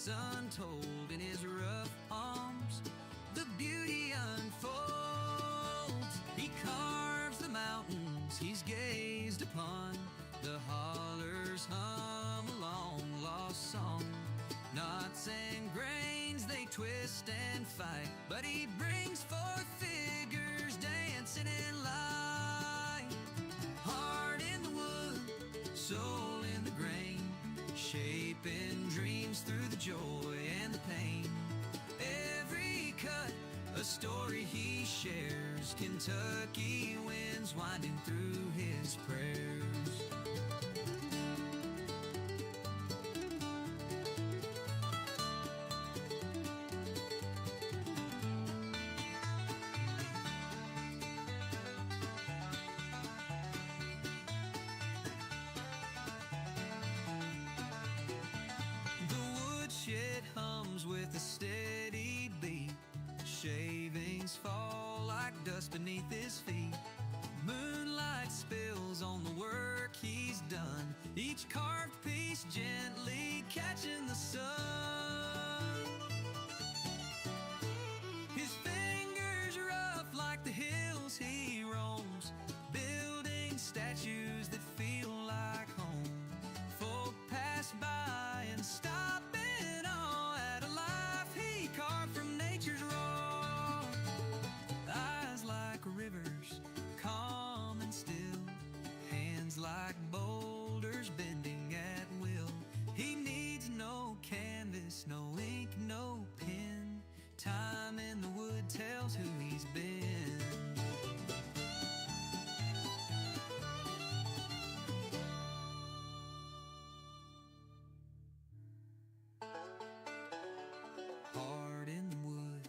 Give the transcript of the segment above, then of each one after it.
secrets untold in his rough palms. The beauty unfolds. He carves the mountains he's gazed upon. The hollers hum a long-lost song. Knots and grains they twist and fight, but he brings forth figures dancing in light. Heart in the wood, soul in the grain, shaping dreams through the joy and the pain. Every cut, a story he shares. Kentucky winds winding through his prayers. It hums with a steady beat. Shavings fall like dust beneath his feet. Moonlight spills on the work he's done, each carved piece gently catching the sun. His fingers rough like the hills he roams, building statues that feel like home. Folk pass by and stop rivers, calm and still, hands like boulders bending at will. He needs no canvas, no ink, no pen. Time in the wood tells who he's been. Heart in the wood,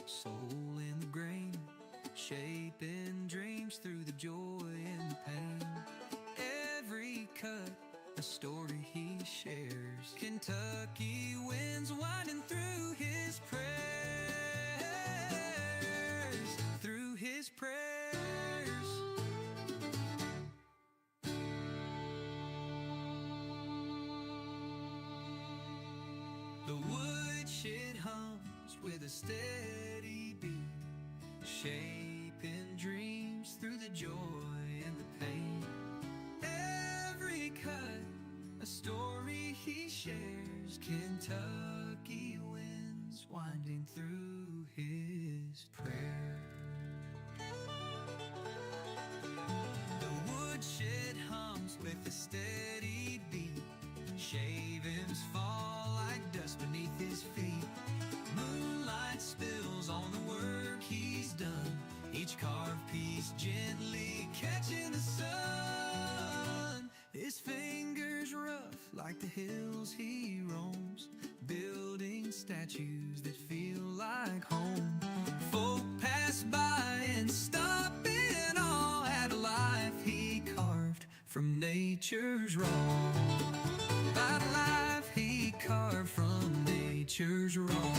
soul in the grain, shaping dreams through the joy and the pain. Every cut, a story he shares. Kentucky winds winding through his prayers. Through his prayers. The woodshed hums with a steady beat, shaping dreams through the joy and the pain. Every cut, a story he shares. Kentucky winds winding through his prayer. The woodshed hums with a steady beat. Shavings fall like dust beneath his feet. Moonlight spills on the work he's done, each carved piece gently catching the sun. His fingers rough like the hills he roams, building statues that feel like home. Folk pass by and stop in awe at a life he carved from nature's wrong. By the life he carved from nature's wrong.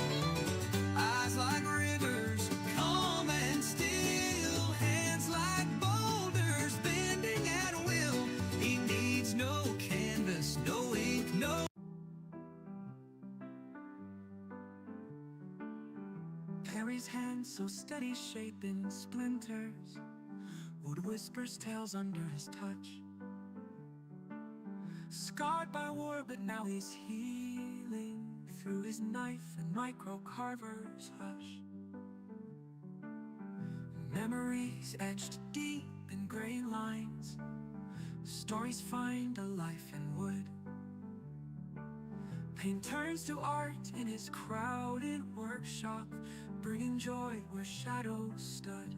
Eyes like rivers, calm and still, hands like boulders bending at will. He needs no canvas, no ink, no. Perry's hands so steady, shaping splinters. Wood whispers tales under his touch. Scarred by war, but now he's healing through his knife and micro carver's hush. Memories etched deep in gray lines, stories find a life in wood. Pain turns to art in his crowded workshop, bringing joy where shadows stood.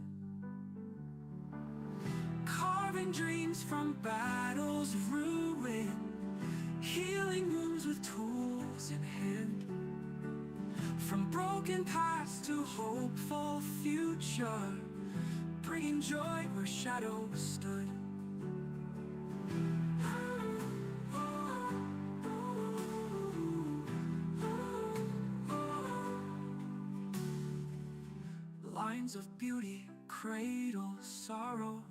Carving dreams from battles ruin, healing wounds with tools in hand. From broken past to hopeful future, bringing joy where shadows stood. Lines of beauty cradle sorrow,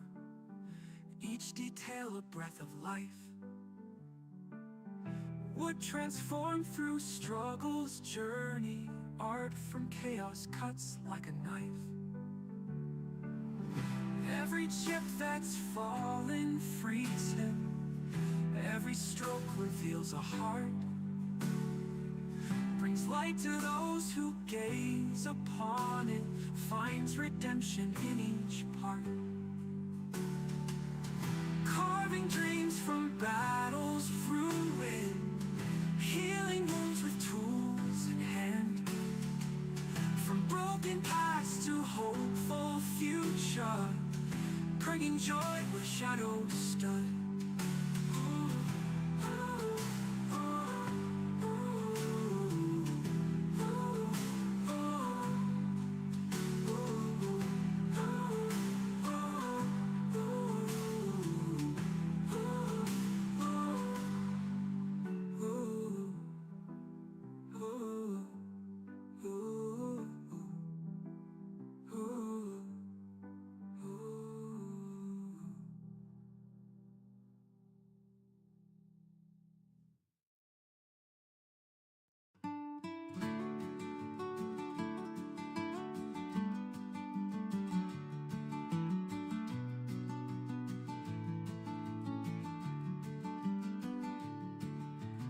each detail a breath of life. would transform through struggle's journey. Art from chaos cuts like a knife. Every chip that's fallen frees him. Every stroke reveals a heart, brings light to those who gaze upon it, finds redemption in each part. Carving dreams from battles ruined, healing wounds with tools in hand. From broken past to hopeful future, bringing joy where shadows stood.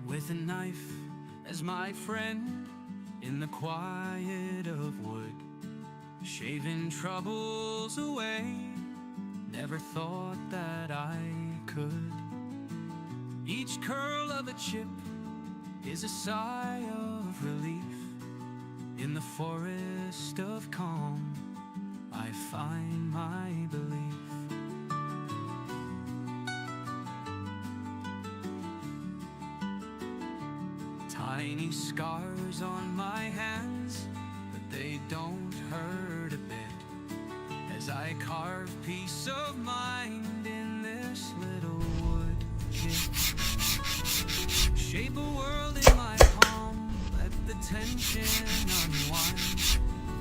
With a knife as my friend in the quiet of wood, shaving troubles away, never thought that I could. Each curl of a chip is a sigh of relief. In the forest of calm, I find my belief. Tiny scars on my hands, but they don't hurt a bit, as I carve peace of mind in this little wood kit. Shape a world in my palm, let the tension unwind.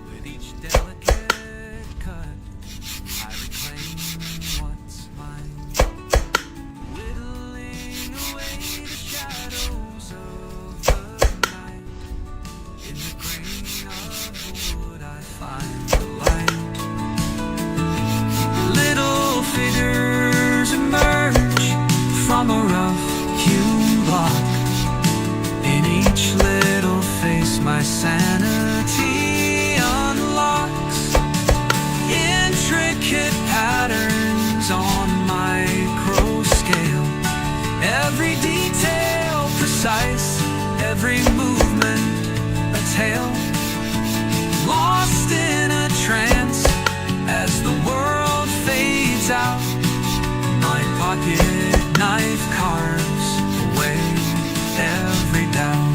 With each delicate cut, I reclaim what's mine. Whittling away the shadows of the night. In the grain of wood I find the light. Little figures emerge from a rough-hewn block. In each little face my sanity unlocks. Intricate patterns on micro scale, every detail precise, every movement a tale. Lost in a trance as the world fades out, my pocket knife carves away every doubt.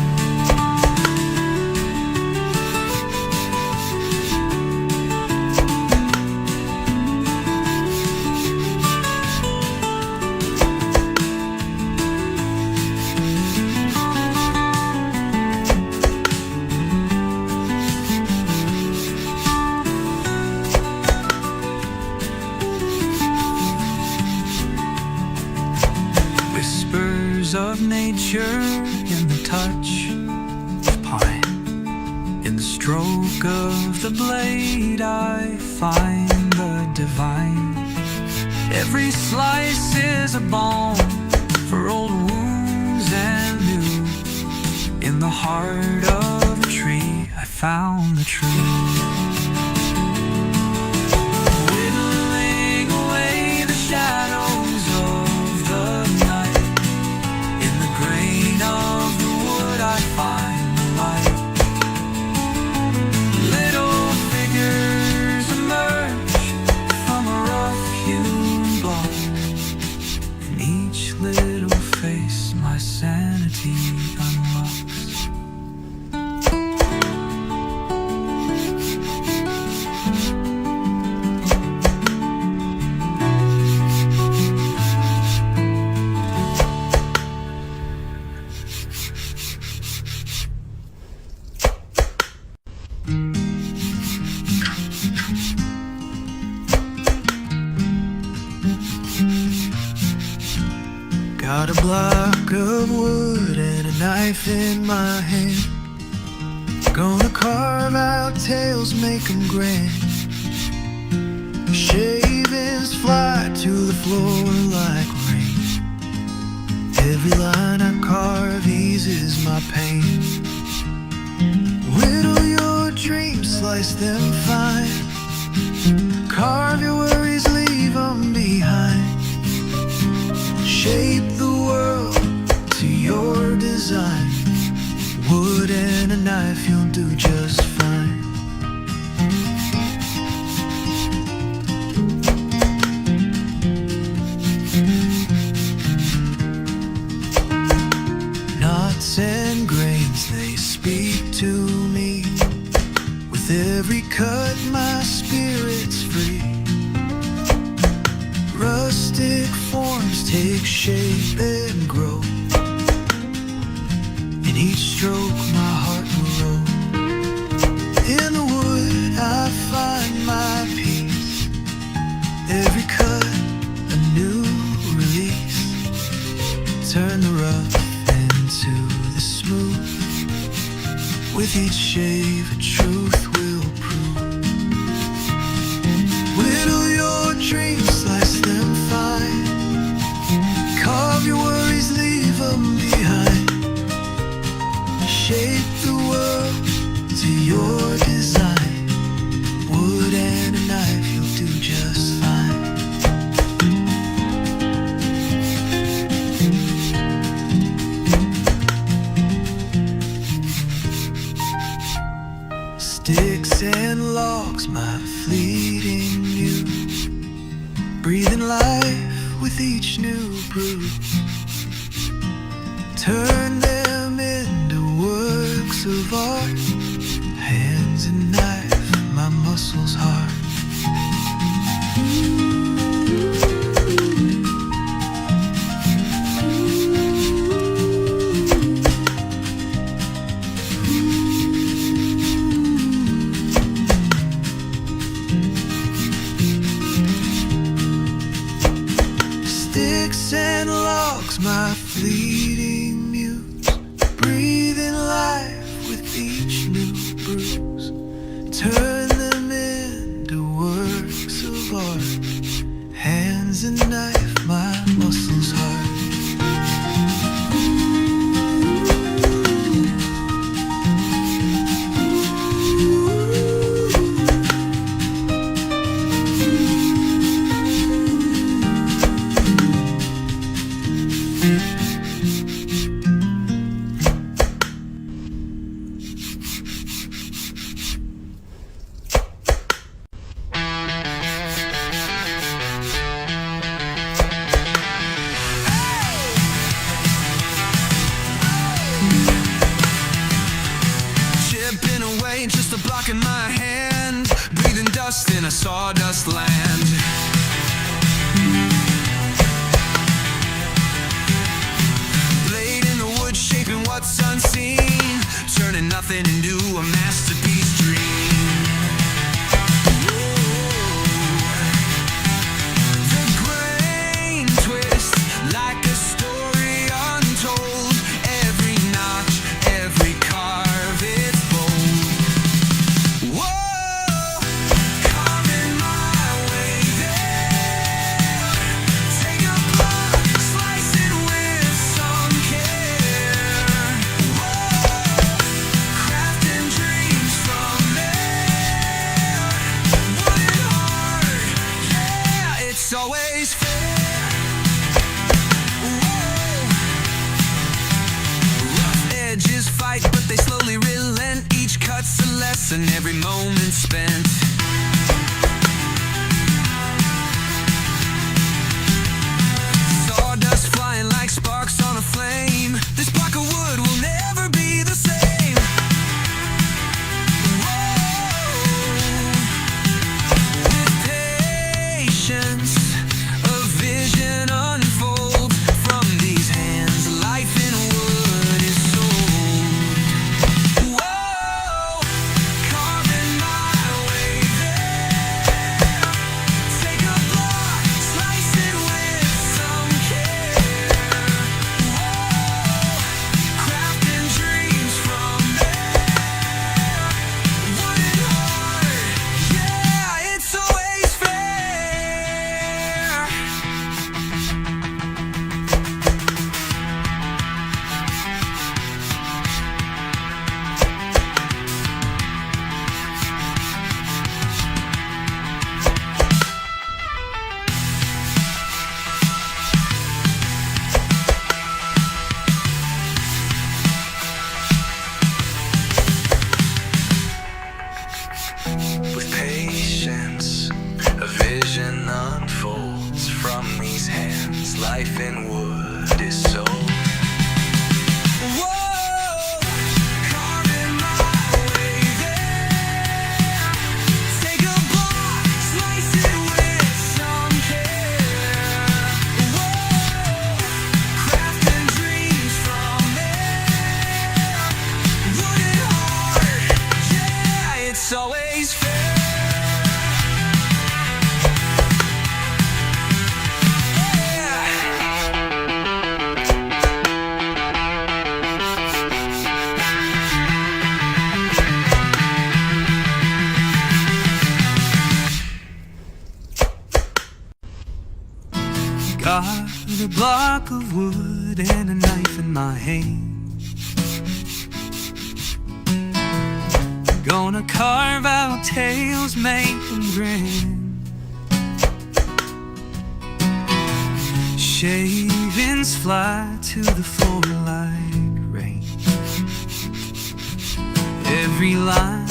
Of nature in the touch of pine, in the stroke of the blade I find the divine. Every slice is a balm for old wounds and new. In the heart of a tree I found the truth. Whittling away the shadows of the night. Grain of the wood I find the light. Little figures emerge from a rough-hewn block. In each little face my sanity unlocks. Got a block of wood and a knife in my hand. Gonna carve out tales, make them grand. Shavings fly to the floor like rain. Every line I carve eases my pain. Whittle your dreams, slice them fine. Carve your worries, leave them behind. Shape the world to your design. Wood and a knife, you'll do just fine. Knots and grains, they speak to me. With every cut, my spirit's free. Rustic forms take shape and grow. In each stroke, my heart will roll. In the wood, I find my peace. Every cut, a new release. Turn the rough into the smooth. With each shave, a truth will prove. Whittle your dreams, slice them fine. Carve your worries, leave them behind. Shape the world to your design. Wood and a knife, you'll do just fine. Sticks and logs, my fleeting muse. Breathing life with each new brew. Turn them into works of art. Hands and knife, my muscles hard. Sticks and logs, my fleeting muse. Breathing life with each new bruise. Turn them into works of art. Hands and knife, my muscles hard. Just a block in my hand, breathing dust in a sawdust land. Blade in the wood, shaping what's unseen, turning nothing into a masterpiece dream. The grain twists like a story untold. Every notch, every carve, it's bold. Whoa, carving my way there. Take a block, slice it with some care. Whoa, crafting dreams from there. Working hard, yeah, it's always fair. Whoa, rough edges fight, but they slowly relent. Each cut's a lesson, every moment spent. Sawdust flying like sparks on a flame. This block of wood will never be the same. Whoa, with patience, a vision unfolds. From these hands, life in wood is sold. Whoa, carving my way 'cause life in wood is so. Whoa, carving my way there. Take a block, slice it with some care. Whoa, crafting dreams from there. Wooden heart, yeah, it's always fair. Got a block of wood and a knife in my hand. Gonna carve out tales, make them grand. Shavings fly to the floor like rain. Every line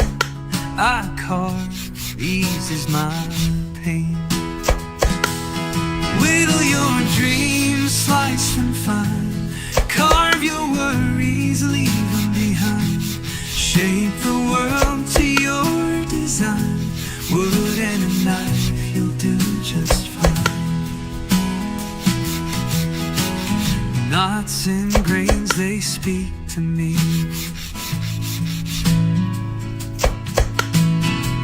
I carve eases my pain. Whittle your dreams, slice them fine. Carve your worries, leave them behind. Shape the world to your design. Wood and a knife, you'll do just fine. Knots and grains, they speak to me.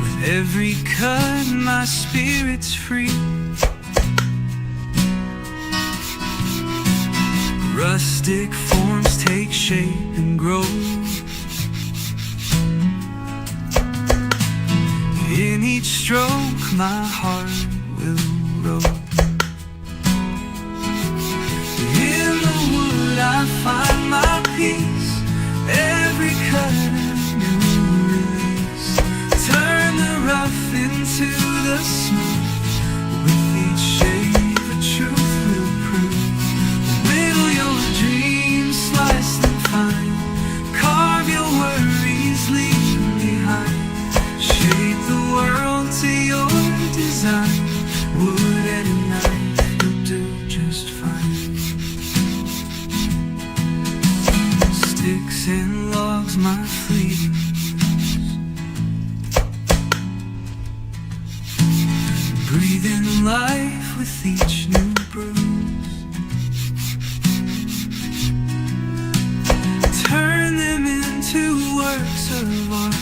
With every cut, my spirit's free. Rustic forms take shape and grow. In each stroke, my heart will roll. In the wood, I find my peace. Every cut a new release. Turn the rough into the smooth. With each shave, a truth will prove. Slice them fine. Carve your worries, leave them behind. Shape the world to your design. Wood and a knife, you'll do just fine. Sticks and logs, my fleeting muse. Breathing life with each new bruise. Turn them into works of art.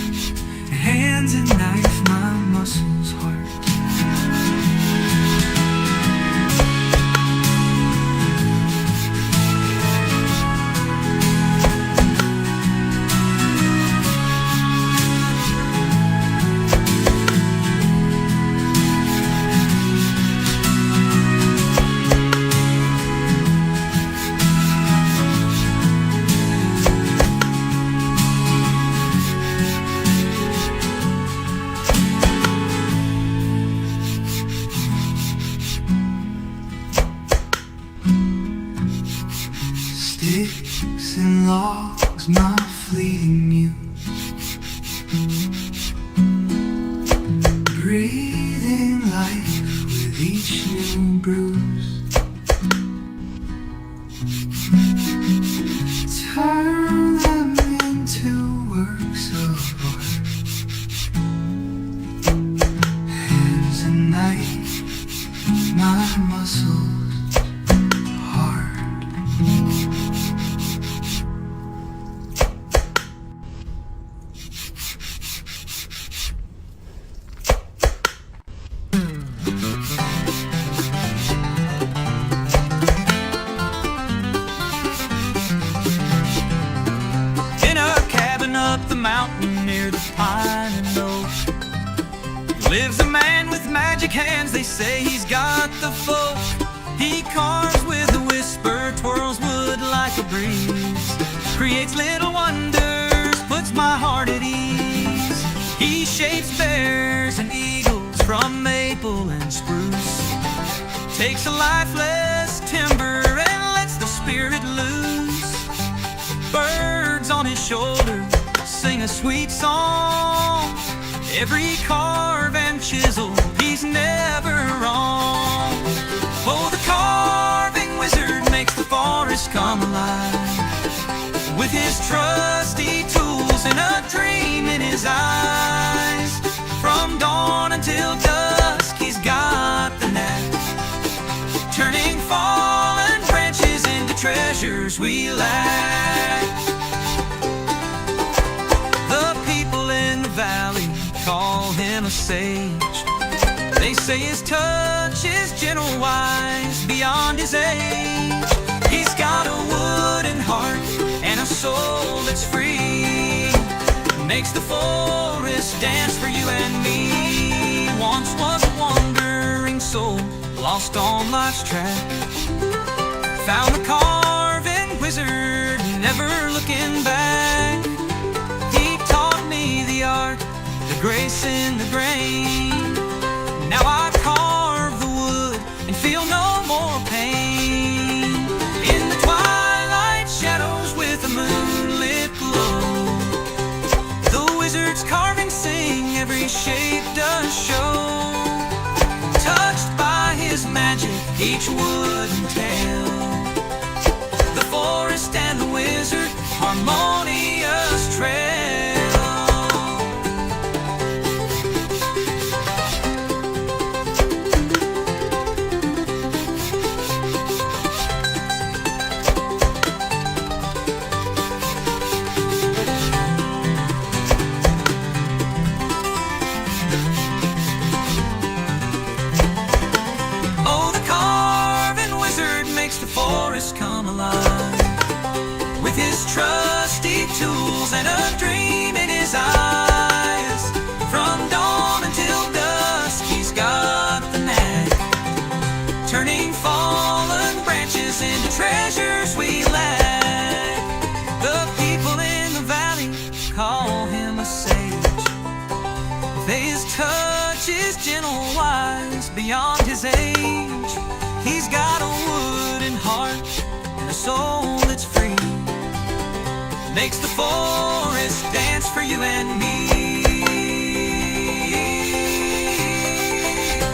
Hands and knife, my muscles heart. Sticks and logs, my fleeting muse. Breathing life with each new bruise. Turn them into works of art. Hands and knife, my muscles hard. Up the mountain near the pine and oak lives a man with magic hands. They say he's got the folk. He carves with a whisper, twirls wood like a breeze, creates little wonders, puts my heart at ease. He shapes bears and eagles from maple and spruce, takes a lifeless timber and lets the spirit loose. Birds on his shoulder sing a sweet song. Every carve and chisel, he's never wrong. Oh, the carving forest come alive. With his trusty tools and a dream in his eyes, from dawn until dusk he's got the knack, turning fallen branches into treasures we lack. The people in the valley call him a sage. They say his touch is gentle, wise, beyond his age. He's got a wooden heart and a soul that's free, makes the forest dance for you and me. Once was a wandering soul, lost on life's track, found the carving wizard, never looking back. He taught me the art, the grace in the grain. Now I carve the wood and feel no more pain. In the twilight shadows with a moonlit glow, the wizard's carving sing, every shape does show. Touched by his magic, each wood and tale, the forest and the wizard, harmonious trail. The forest come alive, with his trusty tools and a dream in his eyes. From dawn until dusk he's got the knack, turning fallen branches into treasures we lack. The people in the valley call him a sage. His touch is gentle, wise, beyond his age. He's got a wooden heart and a soul that's free, makes the forest dance for you and me.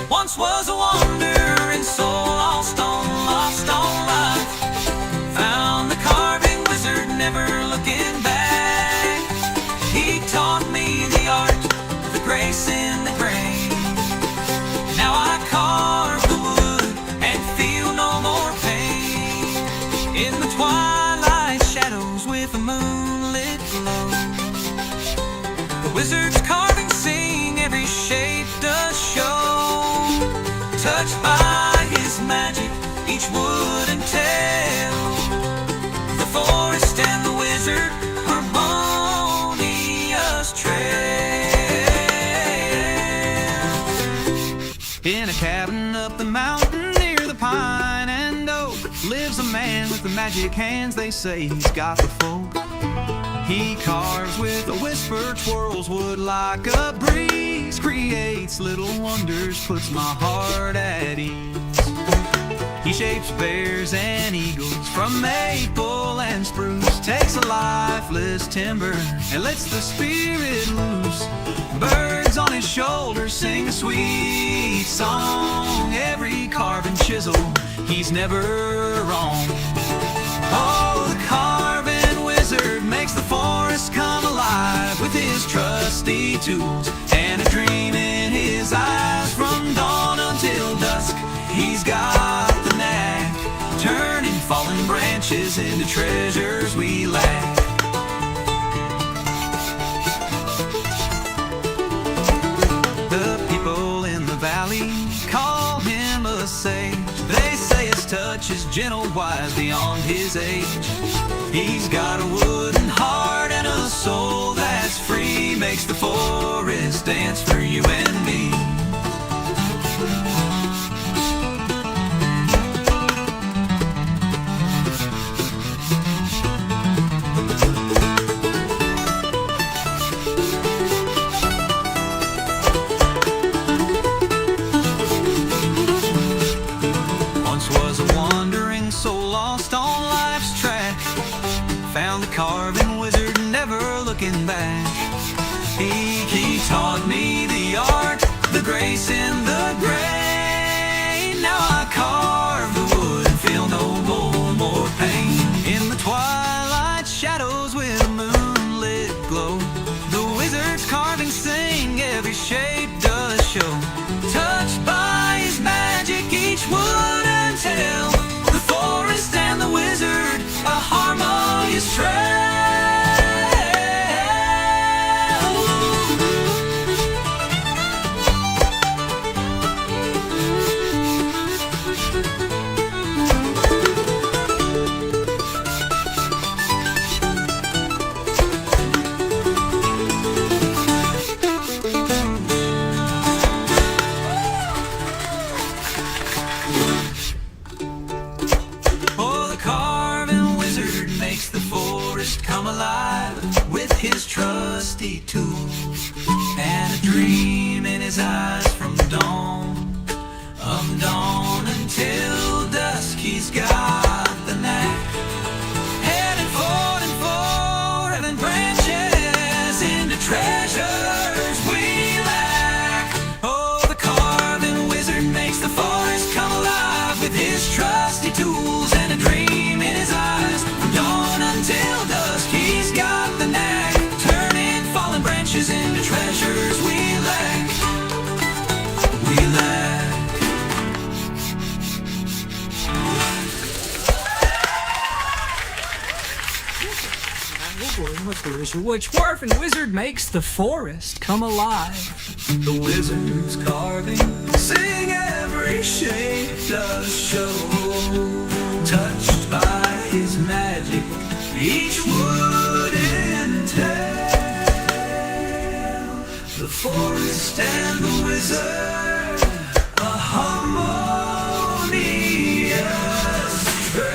Once was a wandering soul, lost on life, found the carving wizard, never looking back. He taught me the art, the grace in the grain. Now I carve the wood and feel no more pain. In the twilight shadows with a moonlit glow, the wizard's carving sing, every shape does show. Touched by his magic, each wood and tale, the forest and the wizard, harmonious trail. In a cabin up the mountain near the pine and oak lives a man with the magic hands, they say he's got the folk. He carves with a whisper, twirls wood like a breeze, creates little wonders, puts my heart at ease. He shapes bears and eagles from maple and spruce, takes a lifeless timber and lets the spirit loose. Birds on his shoulders sing a sweet song, every carve and chisel, he's never wrong. Oh, the carving wizard makes the forest come alive, with his trusty tools and a dream in his eyes. From dawn until dusk he's got the knack, turning fallen branches into treasures we lack. The people in the valley call him a sage. They say his touch is gentle, wise, beyond his age. He's got a wooden heart and a soul that's free, makes the forest dance for you and me. Carving wizard, never looking back. He taught me the art, the grace in the grain. Now I carve the wood and feel no more pain. shape does show. Touched by his magic, each wood and tale, the forest and the wizard, a harmonious trail. Come alive with his trusty tools, and a dream in his eyes from dawn until dusk. He's got the knack, heading for heaven branches into treasures we lack. Oh, the carving wizard makes the forest come alive with his trusty tools and a dream in his eyes from dawn until dusk. He's got the knack, turning fallen branches into treasures we lack. We lack. Which dwarf and wizard makes the forest come alive? The wizard's carving, sing every shape does show. Touched by his magic, each wood and tale, the forest and the wizard, a harmonious trail.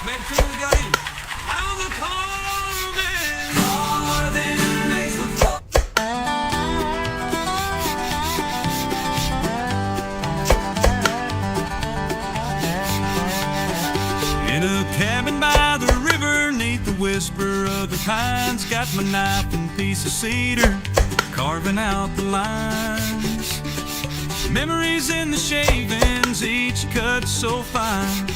Make sure we got him. How the carving makes the In a cabin by the river, neath the whisper of the pines, got my knife and piece of cedar, carving out the lines. Memories in the shavings, each cut so fine,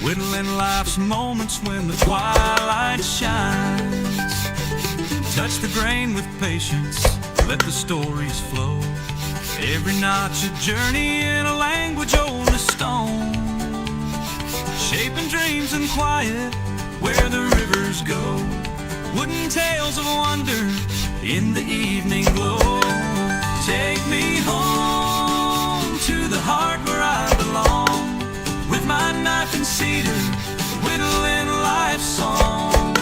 whittling life's moments when the twilight shines. Touch the grain with patience, let the stories flow. Every notch a journey in a language old as stone, shaping dreams in quiet where the rivers go. Wooden tales of wonder in the evening glow. Take me home to the heart where I belong, with my knife and cedar, whittling life's song.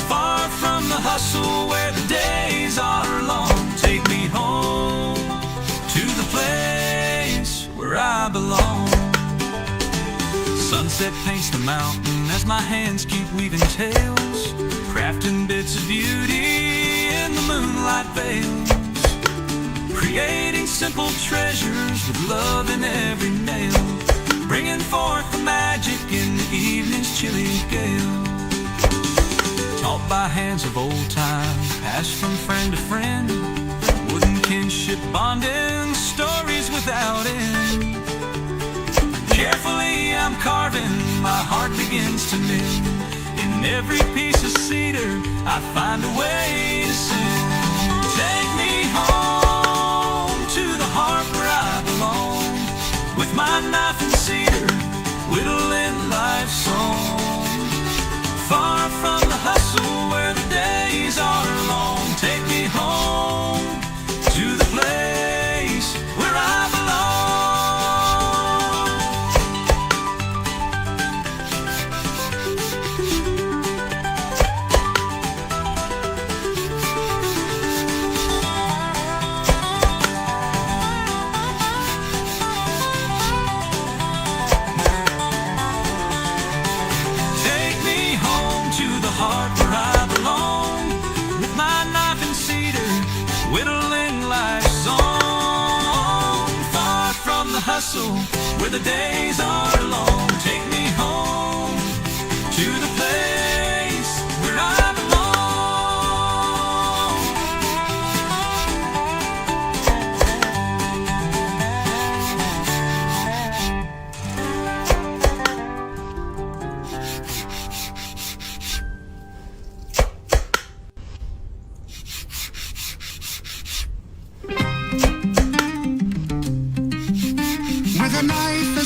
Far from the hustle where the days are long. Take me home to the place where I belong. Sunset paints the mountain as my hands keep weaving tales, crafting bits of beauty in the moonlight veils, creating simple treasures with love in every nail, bringing forth the magic in the evening's chilly gale. Taught by hands of old time, passed from friend to friend, wooden kinship bonding, stories without end. Carefully I'm carving, my heart begins to mend. In every piece of cedar I find a way to sing. Take me home to the heart where I belong, with my knife and cedar, whittling life's song. Far from the hustle where the days are long. Take me home to the place where I belong. Heart where I belong, with my knife and cedar, whittling life's song. Far from the hustle where the days are long. Take me home to the place where I belong.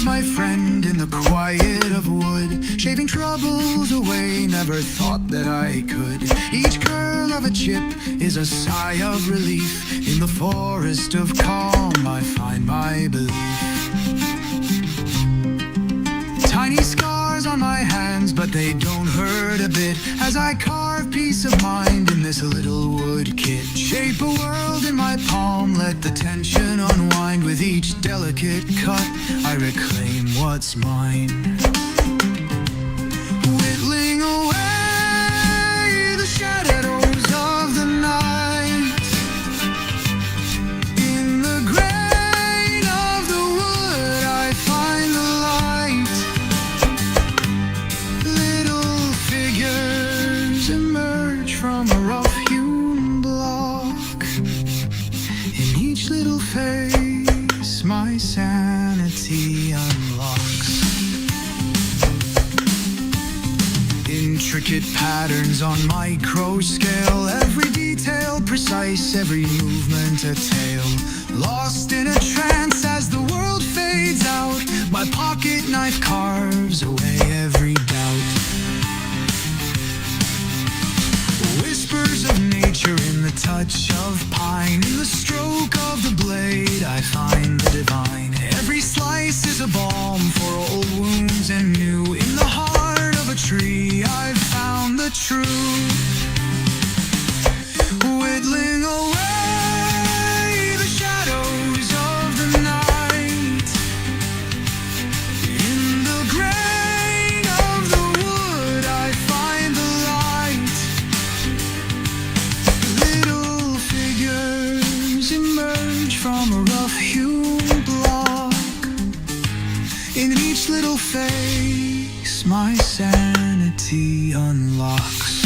was my friend in the quiet of wood, shaving troubles away, never thought that I could. Each curl of a chip is a sigh of relief. In the forest of calm I find my belief. Tiny scars on my hands, but they don't hurt a bit, as I carve peace of mind in this little wood kit. Shape a world in my palm, let the tension unwind. With each delicate cut, I reclaim what's mine. Whittling away the shadows of the night, in the grain of the wood I find the light. Little figures emerge from a rough-hewn block. In each little face my sanity unlocks. Intricate patterns on micro scale, every detail precise, every movement a tale. Lost in a trance as the world fades out, my pocket knife carves away every doubt. Whispers of nature in the touch of pine, in the stroke of the blade I find the divine. Every slice is a balm for old wounds and new. In the heart of a tree I've found the truth. Whittling away the shadows of the night, in the grain of the wood I find the light. Little figures emerge from a rough-hewn block. In each little face my sanity unlocks.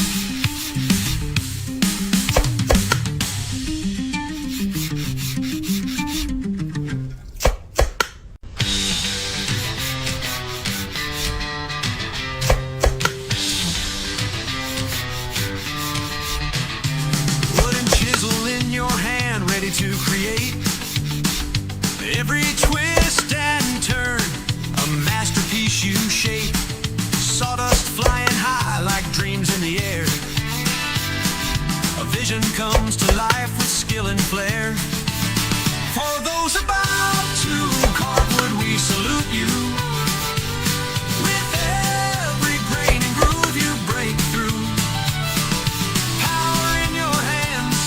Wooden chisel in your hand, ready to create. Every twist and turn, a masterpiece you shape. Sawdust flying high like dreams in the air. A vision comes to life with skill and flair. For those about to carve wood, we salute you. With every grain and groove you break through. Power in your hands,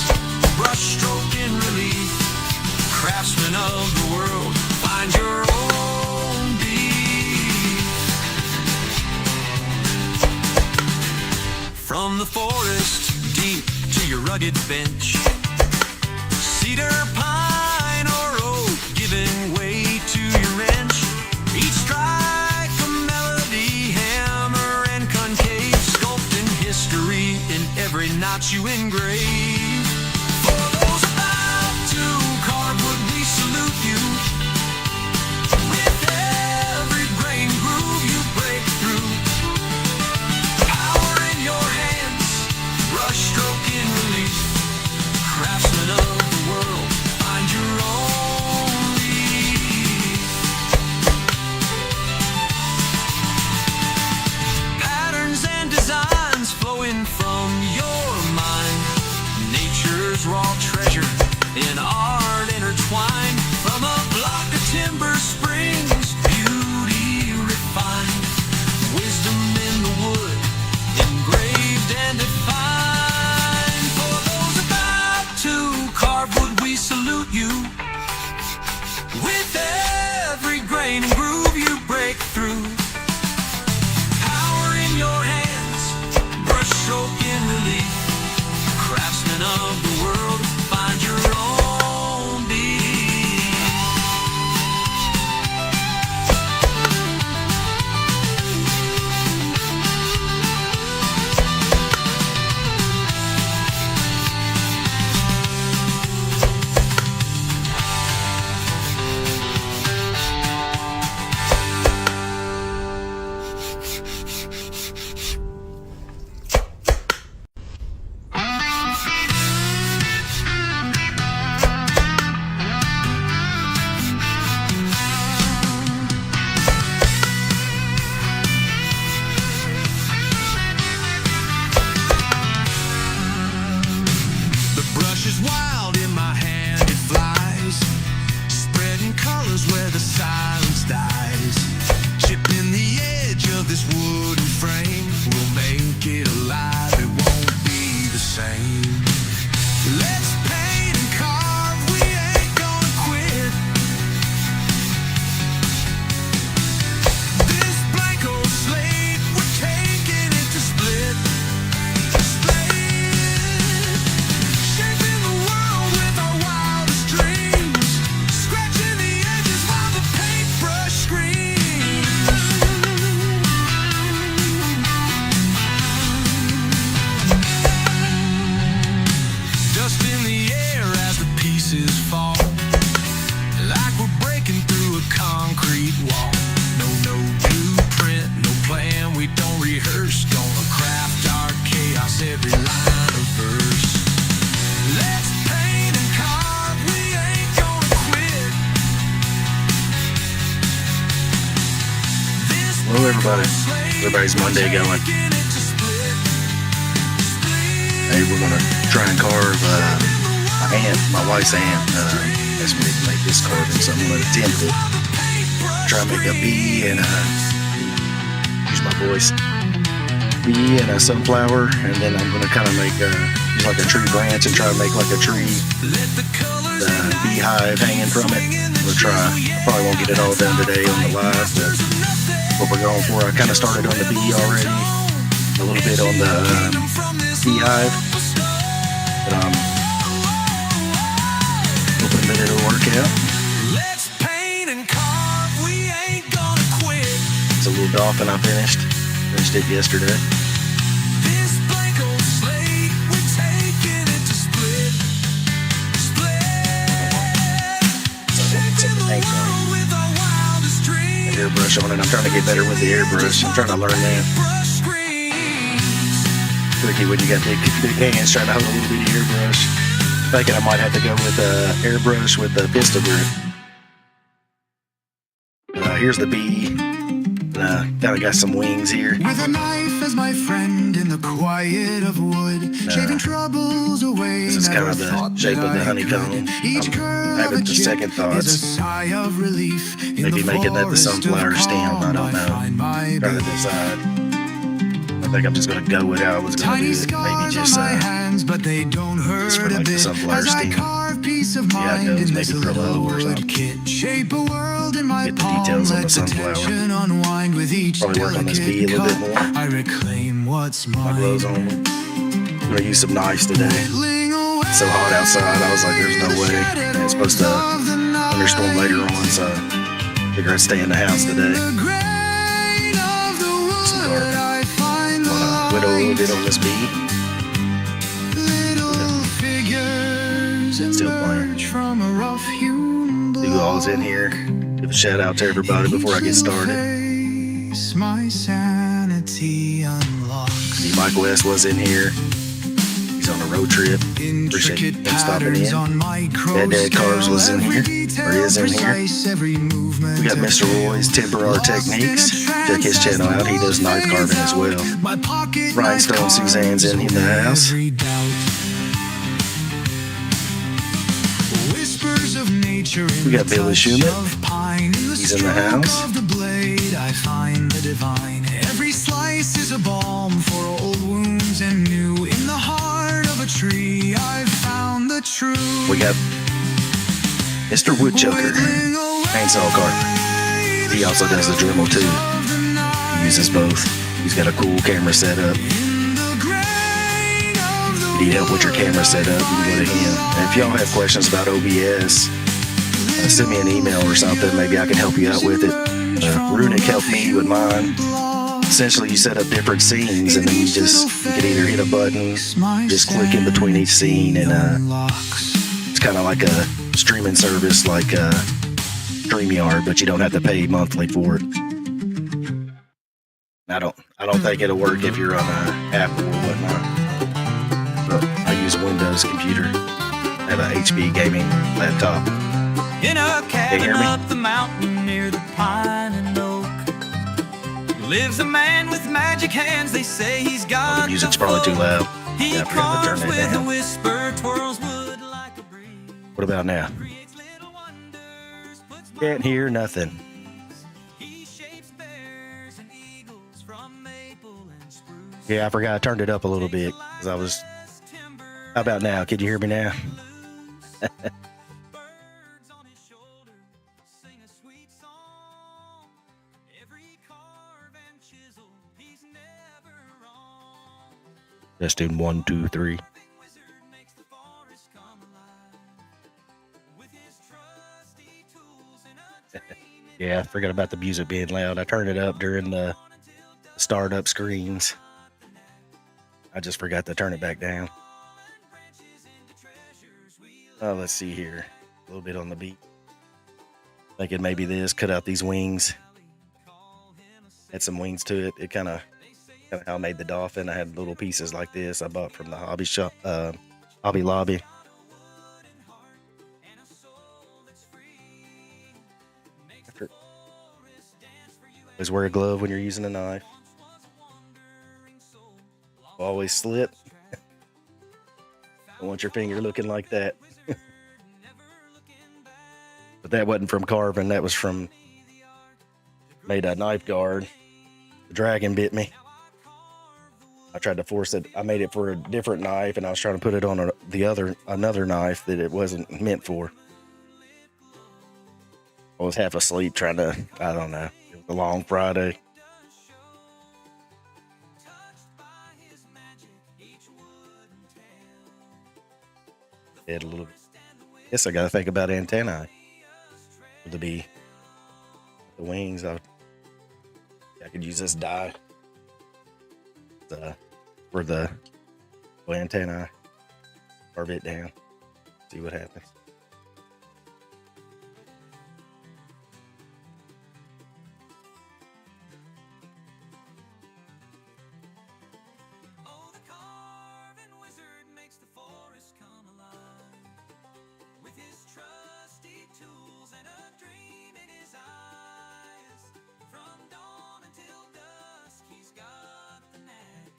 brush stroke in relief. Craftsman of the world, find your own beat. From the forest deep to your rugged bench, cedar, pine, or oak, giving way to your wrench. Each strike a melody, hammer and concave, sculpting history in every notch you engrave. For those about to carve wood, we salute you. With every grain groove you break through. Power in your hands, brush stroke in relief. Craftsman of the world, find your own leaf. Patterns and designs flowing from your mind. Nature's raw treasure in art intertwined. From a block of timber springs beauty refined. Wisdom in the wood, engraved and defined. For those about to carve wood, we salute you. With every grain and groove you break through. Power in your hands, brush stroke in relief. Craftsman of the world, find your own beat. rushes wild in my hand, it flies, spreading colors where the silence dies. Chipping the edge of this wooden frame, we'll make it alive, it won't be the same. Let's paint and carve, we ain't gonna quit. This blank old slate, we're taking it to split. Split. Shaping the world with our wildest dreams, scratching the edges while the paintbrush screams. Dust in the air as the pieces fall, like we're breaking through a concrete wall. No blueprint, no plan, we don't rehearse. Gonna craft our chaos, every line of verse. Let's paint and carve, we ain't gonna quit. Hello everybody. Everybody's Monday going. Hey, we're gonna try and carve my wife's aunt asked me to make this carving, so I'm gonna attempt it. Try and make a bee and use my voice. Bee and a sunflower, and then I'm gonna kind of make use like a tree branch and try to make like a tree beehive hanging from it. We'll try. I probably won't get it all done today on the live, but what we're going for. I kind of started on the bee already, a little bit on the beehive, but I'm hoping that it'll work out. Let's paint and carve, we ain't gonna quit. It's a little dolphin I finished it yesterday. This blank old slate, we're taking it to split. Split. So I'm getting some paint on it. With our wildest dreams. An airbrush on it. I'm trying to get better with the airbrush. I'm trying to learn that. Tricky when you got big hands trying to hold a little bitty airbrush. Thinking I might have to go with airbrush with the pistol grip. Here's the bee. Kind of got some wings here. With a knife as my friend in the quiet of wood, shaving troubles away. This is kind of the shape of the honeycomb. I'm having the second thoughts. Maybe making that the sunflower stem. I don't know. Trying to decide. I think I'm just going to go with how I was going to do it. Maybe just for like the sunflower stem. Yeah, it goes maybe Brillo or something. Get the details on the sunflower. Probably work on this bee a little bit more. My gloves on. I'm going to use some knives today. It's so hot outside, I was like, there's no way. And it's supposed to thunderstorm later on, so I figure I'd stay in the house today. Some carving. Whittle a little bit on this bee. Still playing. Do all's in here. Give a shout out to everybody before I get started. See, Mike West was in here. He's on a road trip. Appreciate him stopping in. Dad Carves was in here, or is in here. We got Mr. Roy's Temporary Techniques. Check his channel out. He does knife carving as well. Rhinestone Suzanne's in the house. We got Billy Schumann. He's in the house. Every slice is a balm for old wounds and new. In the heart of a tree, I've found the truth. We got Mr. Woodchucker, chainsaw carver. He also does the Dremel too. He uses both. He's got a cool camera setup. Need help with your camera setup, you can go to him. And if y'all have questions about OBS, send me an email or something. Maybe I can help you out with it. Runic helped me with mine. Essentially, you set up different scenes, and then you can either hit a button, just click in between each scene, and it's kind of like a streaming service, like StreamYard, but you don't have to pay monthly for it. I don't think it'll work if you're on Apple or whatnot. But I use a Windows computer. I have an HP gaming laptop. In a cabin up the mountain near the pine and oak lives a man with magic hands. They say he's got the music's probably too loud. He Yeah, I forgot to turn carves that with down. a whisper, twirls wood. What about now? Creates little wonders, puts Can't hear nothing. He shapes bears and eagles from maple and spruce. Yeah, I forgot I turned it up a little bit because I was. How about now? Can you hear me now? Birds on his shoulder sing a sweet song. Every carve and chisel, he's never wrong. Just doing 1, 2, 3. Carving wizard makes the forest come alive with his trusty tools and a dream in Yeah, I forgot about the music being loud. I turned it up during the startup screens. I just forgot to turn it back down. branches into treasures we Oh, let's see here. A little bit on the beat. Thinking maybe this, cut out these wings. Had some wings to it. It kind of how I made the dolphin. I had little pieces like this I bought from the hobby shop, Hobby Lobby. Always wear a glove when you're using a knife. Always slip. Don't want your finger looking like that. But that wasn't from carving. That was from made a knife guard. The dragon bit me. I tried to force it. I made it for a different knife, and I was trying to put it on another knife that it wasn't meant for. I was half asleep trying to. I don't know. It was a long Friday. Had a little. Guess I got to think about antennae. To be the wings, I could use this dye for the antennae. Carve it down. See what happens. Oh, the carving wizard makes the forest come alive with his trusty tools and a dream in his eyes. From dawn until dusk, he's got the knack,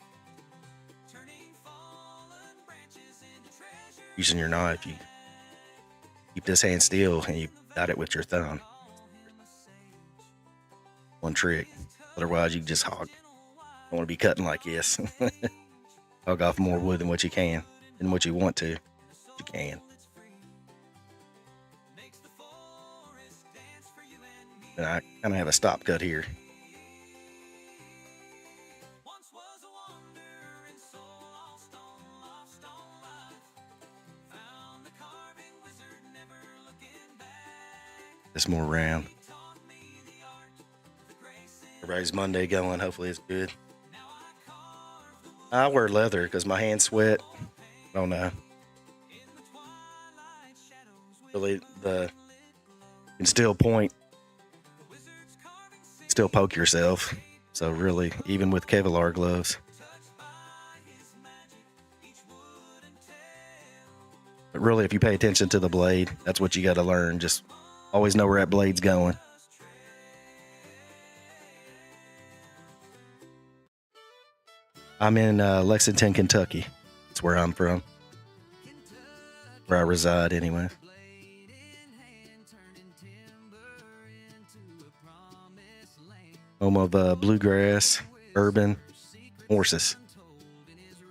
turning fallen branches into treasure. Using your knife, you keep this hand still and you got it with your thumb. One trick. Otherwise, you can just hog. Don't want to be cutting like this. Hog off more wood than what you can, and what you want to. You can. And I kind of have a stop cut here. Once was a wandering soul, lost on life. Found the carving wizard, never looking back. This more round. Taught me the art of the grace in Everybody's Monday going. Hopefully it's good. now I carve the wood I wear leather because my hands sweat. I don't know. in the twilight shadows with Really, you can still point, the wizard's carving secret still poke yourself. So really, even with Kevlar gloves. touched by his magic, each wood and tail. But really, if you pay attention to the blade, that's what you got to learn. Just always know where that blade's going. I'm in Lexington, Kentucky. That's where I'm from. Where I reside, anyway. Blade in hand, turning timber into a promised land. Home of bluegrass, bourbon, horses.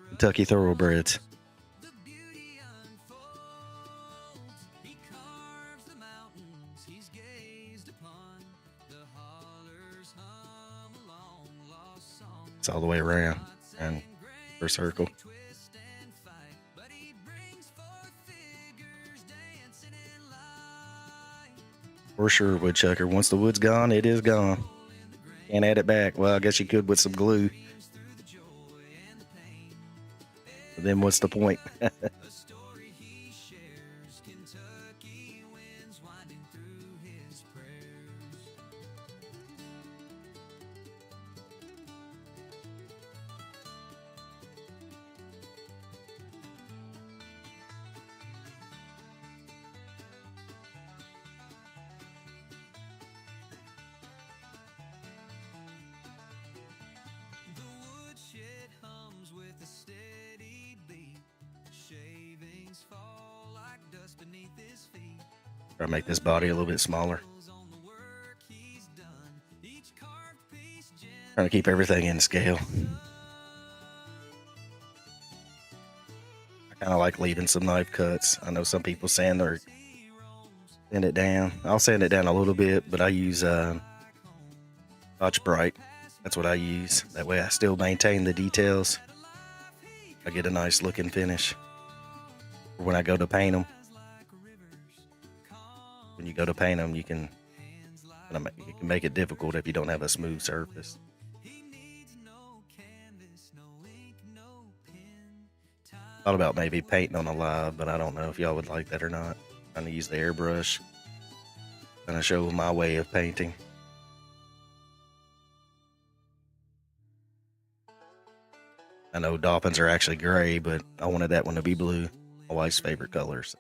Kentucky thoroughbreds. The beauty unfolds. He carves the mountains he's gazed upon. The hollers hum along lost songs. It's all the way around and per circle. Twist and fight, but he brings forth figures dancing in light. For sure, woodchucker. Once the wood's gone, it is gone. Can't add it back. Well, I guess you could with some glue. Through the joy and the pain, But then what's the point? a story he shares. Kentucky winds winding through his prayers. The woodshed hums with a steady beat, shaving Try to make this body a little bit smaller. Trying to keep everything in scale. I kind of like leaving some knife cuts. I know some people sand it down. I'll sand it down a little bit, but I use Scotch Brite. That's what I use. That way I still maintain the details. I get a nice looking finish when I go to paint them. When you go to paint them, you can make it difficult if you don't have a smooth surface. Thought about maybe painting on a live, but I don't know if y'all would like that or not. I'm trying to use the airbrush. Kind of show my way of painting. I know dolphins are actually gray, but I wanted that one to be blue. My wife's favorite colors.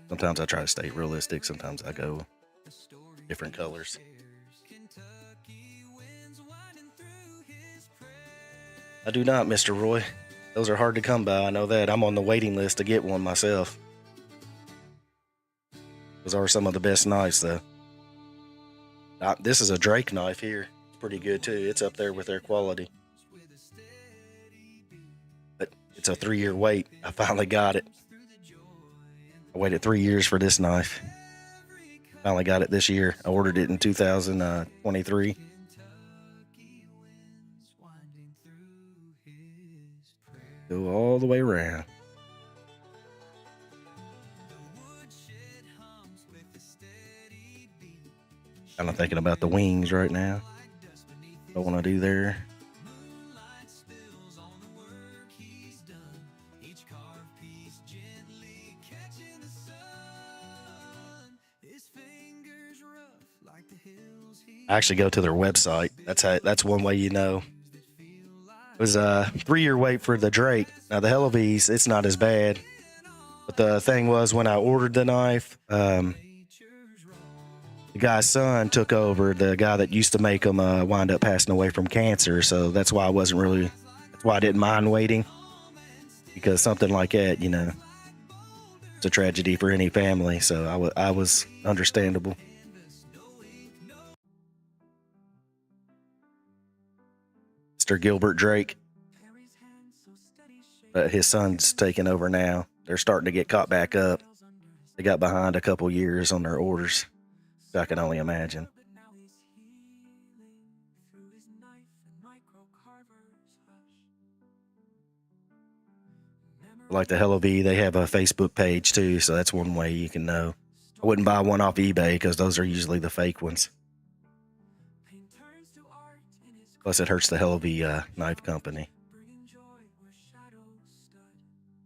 Sometimes I try to stay realistic. Sometimes I go different colors. I do not, Mr. Roy. Those are hard to come by. I know that. I'm on the waiting list to get one myself. Those are some of the best knives, though. This is a Drake knife here. It's pretty good, too. It's up there with their quality. But it's a 3-year wait. I finally got it. I waited 3 years for this knife. Finally got it this year. I ordered it in 2023. Go all the way around. Kind of thinking about the wings right now. What I want to do there. I actually go to their website. That's one way you know. It was a 3-year wait for the Drake. Now the Hellevies, it's not as bad. But the thing was, when I ordered the knife, the guy's son took over. The guy that used to make them wound up passing away from cancer. So that's why I didn't mind waiting. Because something like that, it's a tragedy for any family. So I was understandable. Mr. Gilbert Drake. But his son's taking over now. They're starting to get caught back up. They got behind a couple years on their orders. I can only imagine. Like the Hello V, they have a Facebook page too, so that's one way you can know. I wouldn't buy one off eBay because those are usually the fake ones. Plus, it hurts the Hello V knife company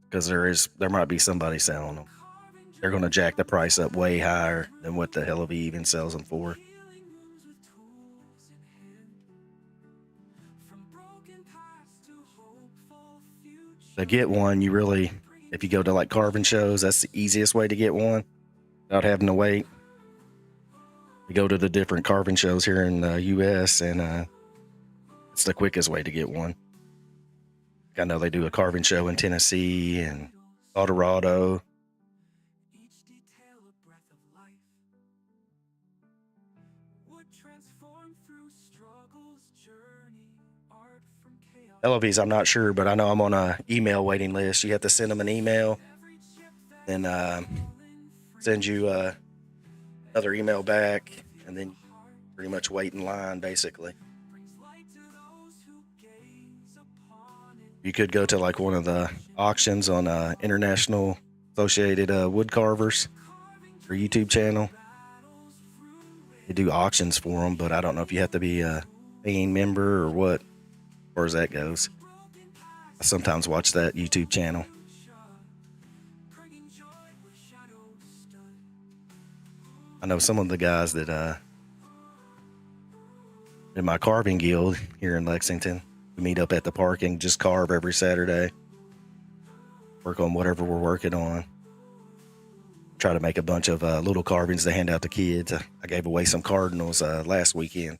because there might be somebody selling them. They're going to jack the price up way higher than what the Hello V even sells them for. To get one, if you go to like carving shows, that's the easiest way to get one without having to wait. You go to the different carving shows here in the U.S. and it's the quickest way to get one. I know they do a carving show in Tennessee and Colorado. LOVs, I'm not sure, but I know I'm on a email waiting list. You have to send them an email, then send you another email back, and then pretty much wait in line, basically. You could go to like one of the auctions on International Associated Wood Carvers or YouTube channel. They do auctions for them, but I don't know if you have to be a paying member or what, as far as that goes. I sometimes watch that YouTube channel. I know some of the guys that in my carving guild here in Lexington. We meet up at the park and just carve every Saturday. Work on whatever we're working on. Try to make a bunch of little carvings to hand out to kids. I gave away some cardinals last weekend.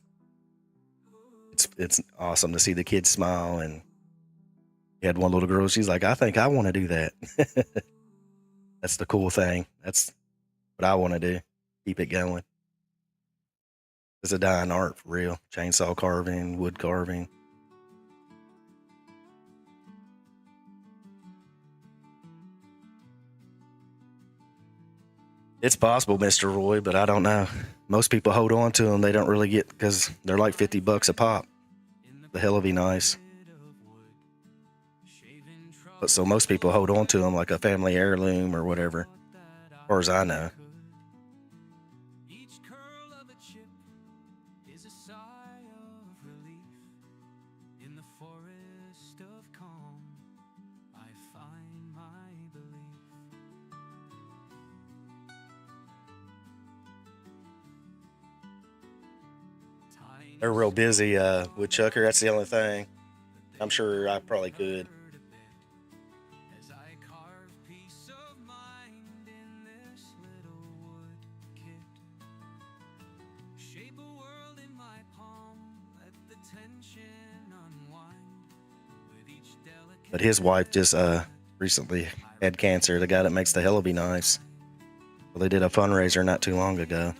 It's awesome to see the kids smile and He had one little girl. She's like, I think I want to do that. That's the cool thing. That's what I want to do. Keep it going. It's a dying art for real. Chainsaw carving, wood carving. It's possible, Mr. Roy, but I don't know. Most people hold on to them. They don't really get, because they're like $50 a pop. The hell of be nice. But so most people hold on to them like a family heirloom or whatever, as far as I know. Each curl of a chip is a sigh of relief. In the forest of calm, I find my belief. They're real busy, woodchucker. That's the only thing. I'm sure I probably could. As I carve peace of mind in this little wood kit, shape a world in my palm, let the tension unwind with each delicate. But his wife just recently had cancer. The guy that makes the Helleby knives. Well, they did a fundraiser not too long ago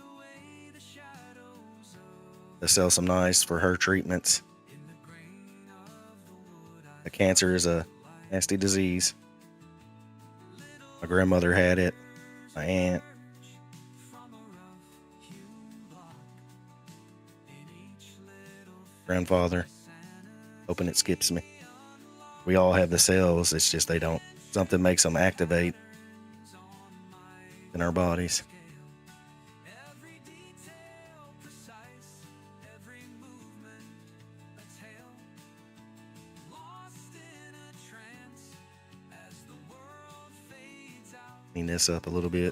to sell some knives for her treatments. The cancer is a nasty disease. My grandmother had it. My aunt. Grandfather. Hoping it skips me. We all have the cells. It's just they don't. Something makes them activate in our bodies. Clean this up a little bit.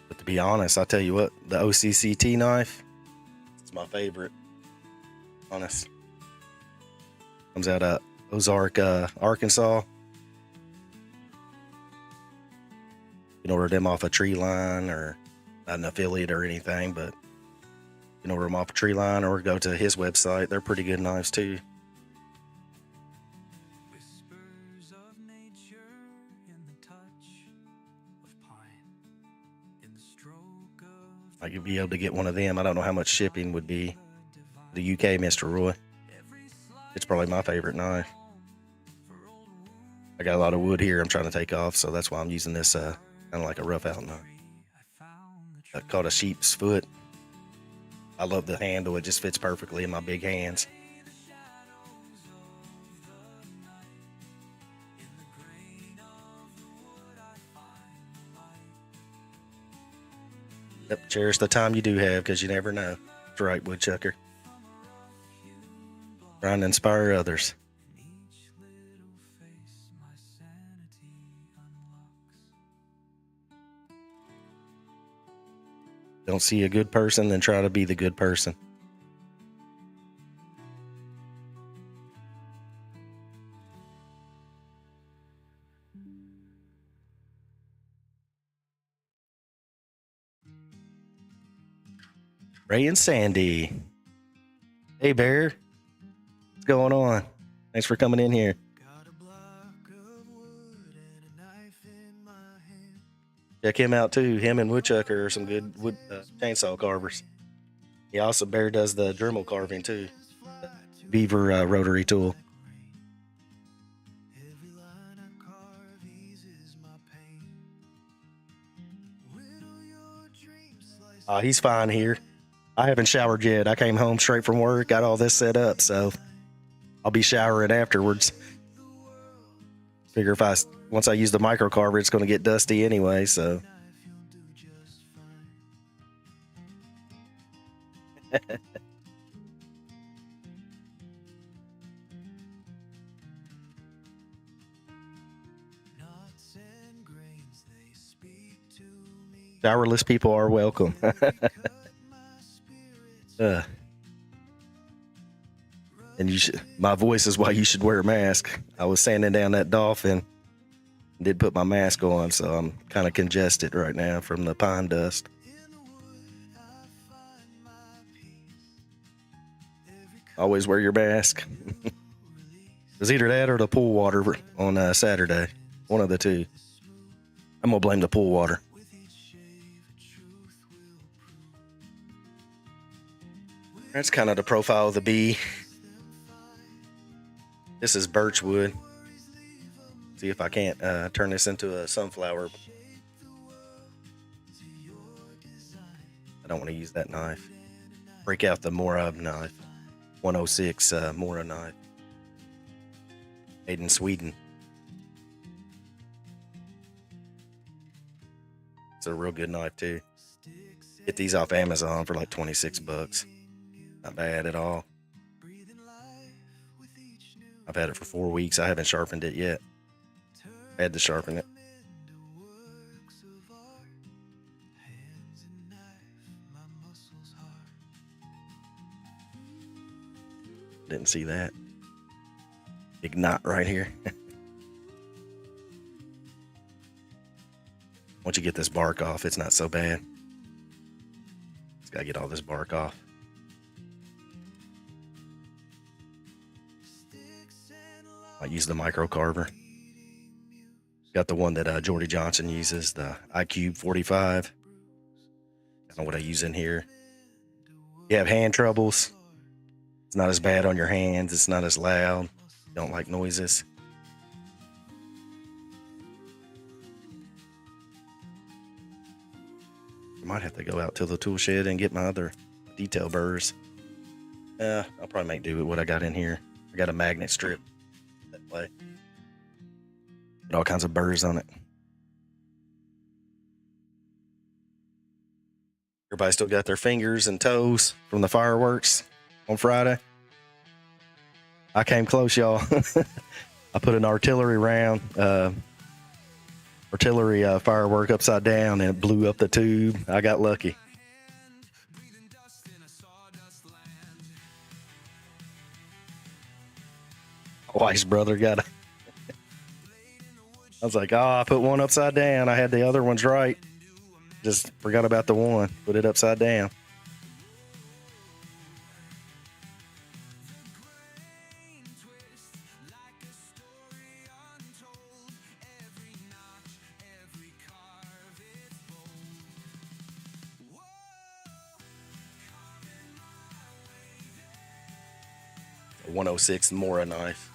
But to be honest, I'll tell you what, the OCCT knife, it's my favorite. Honest. Comes out of Ozark, Arkansas. You can order them off a Tree Line, or not an affiliate or anything, but you can order them off a Tree Line or go to his website. They're pretty good knives too. Whispers of nature in the touch of pine, in the stroke of I could be able to get one of them. I don't know how much shipping would be. The UK, Mr. Roy. It's probably my favorite knife. I got a lot of wood here I'm trying to take off, so that's why I'm using this kind of like a rough out knife. Called a sheep's foot. I love the handle. It just fits perfectly in my big hands. Yep, cherish the time you do have, because you never know. That's right, woodchucker. Trying to inspire others. Don't see a good person, then try to be the good person. Ray and Sandy. Hey, Bear. What's going on? Thanks for coming in here. Check him out too. Him and Woodchucker are some good wood chainsaw carvers. He also, Bear does the Dremel carving too. Beaver rotary tool. He's fine here. I haven't showered yet. I came home straight from work, got all this set up, so I'll be showering afterwards. Figure if once I use the micro carver, it's going to get dusty anyway, so. Showerless people are welcome. And my voice is why you should wear a mask. I was sanding down that dolphin, did put my mask on, so I'm kind of congested right now from the pine dust. Always wear your mask. It was either that or the pool water on Saturday. One of the two. I'm going to blame the pool water. That's kind of the profile of the bee. This is birchwood. See if I can't turn this into a sunflower. I don't want to use that knife. Break out the Mora knife. 106 Mora knife. Made in Sweden. It's a real good knife too. Get these off Amazon for like 26 bucks. Not bad at all. I've had it for 4 weeks. I haven't sharpened it yet. I had to sharpen it. Didn't see that. Big knot right here. Once you get this bark off, it's not so bad. Just gotta get all this bark off. I use the micro carver. Got the one that Jordy Johnson uses, the icube 45. I don't know what I use in here. You have hand troubles. It's not as bad on your hands. It's not as loud. You don't like noises. I might have to go out to the tool shed and get my other detail burrs. I'll probably make do with what I got in here. I got a magnet strip that way. Got all kinds of burrs on it. Everybody still got their fingers and toes from the fireworks on Friday. I came close, y'all. I put an artillery round, firework upside down, and it blew up the tube. I got lucky. My wife's brother got a... I was like, I put one upside down. I had the other ones right. Just forgot about the one. Put it upside down. A 106 Mora knife.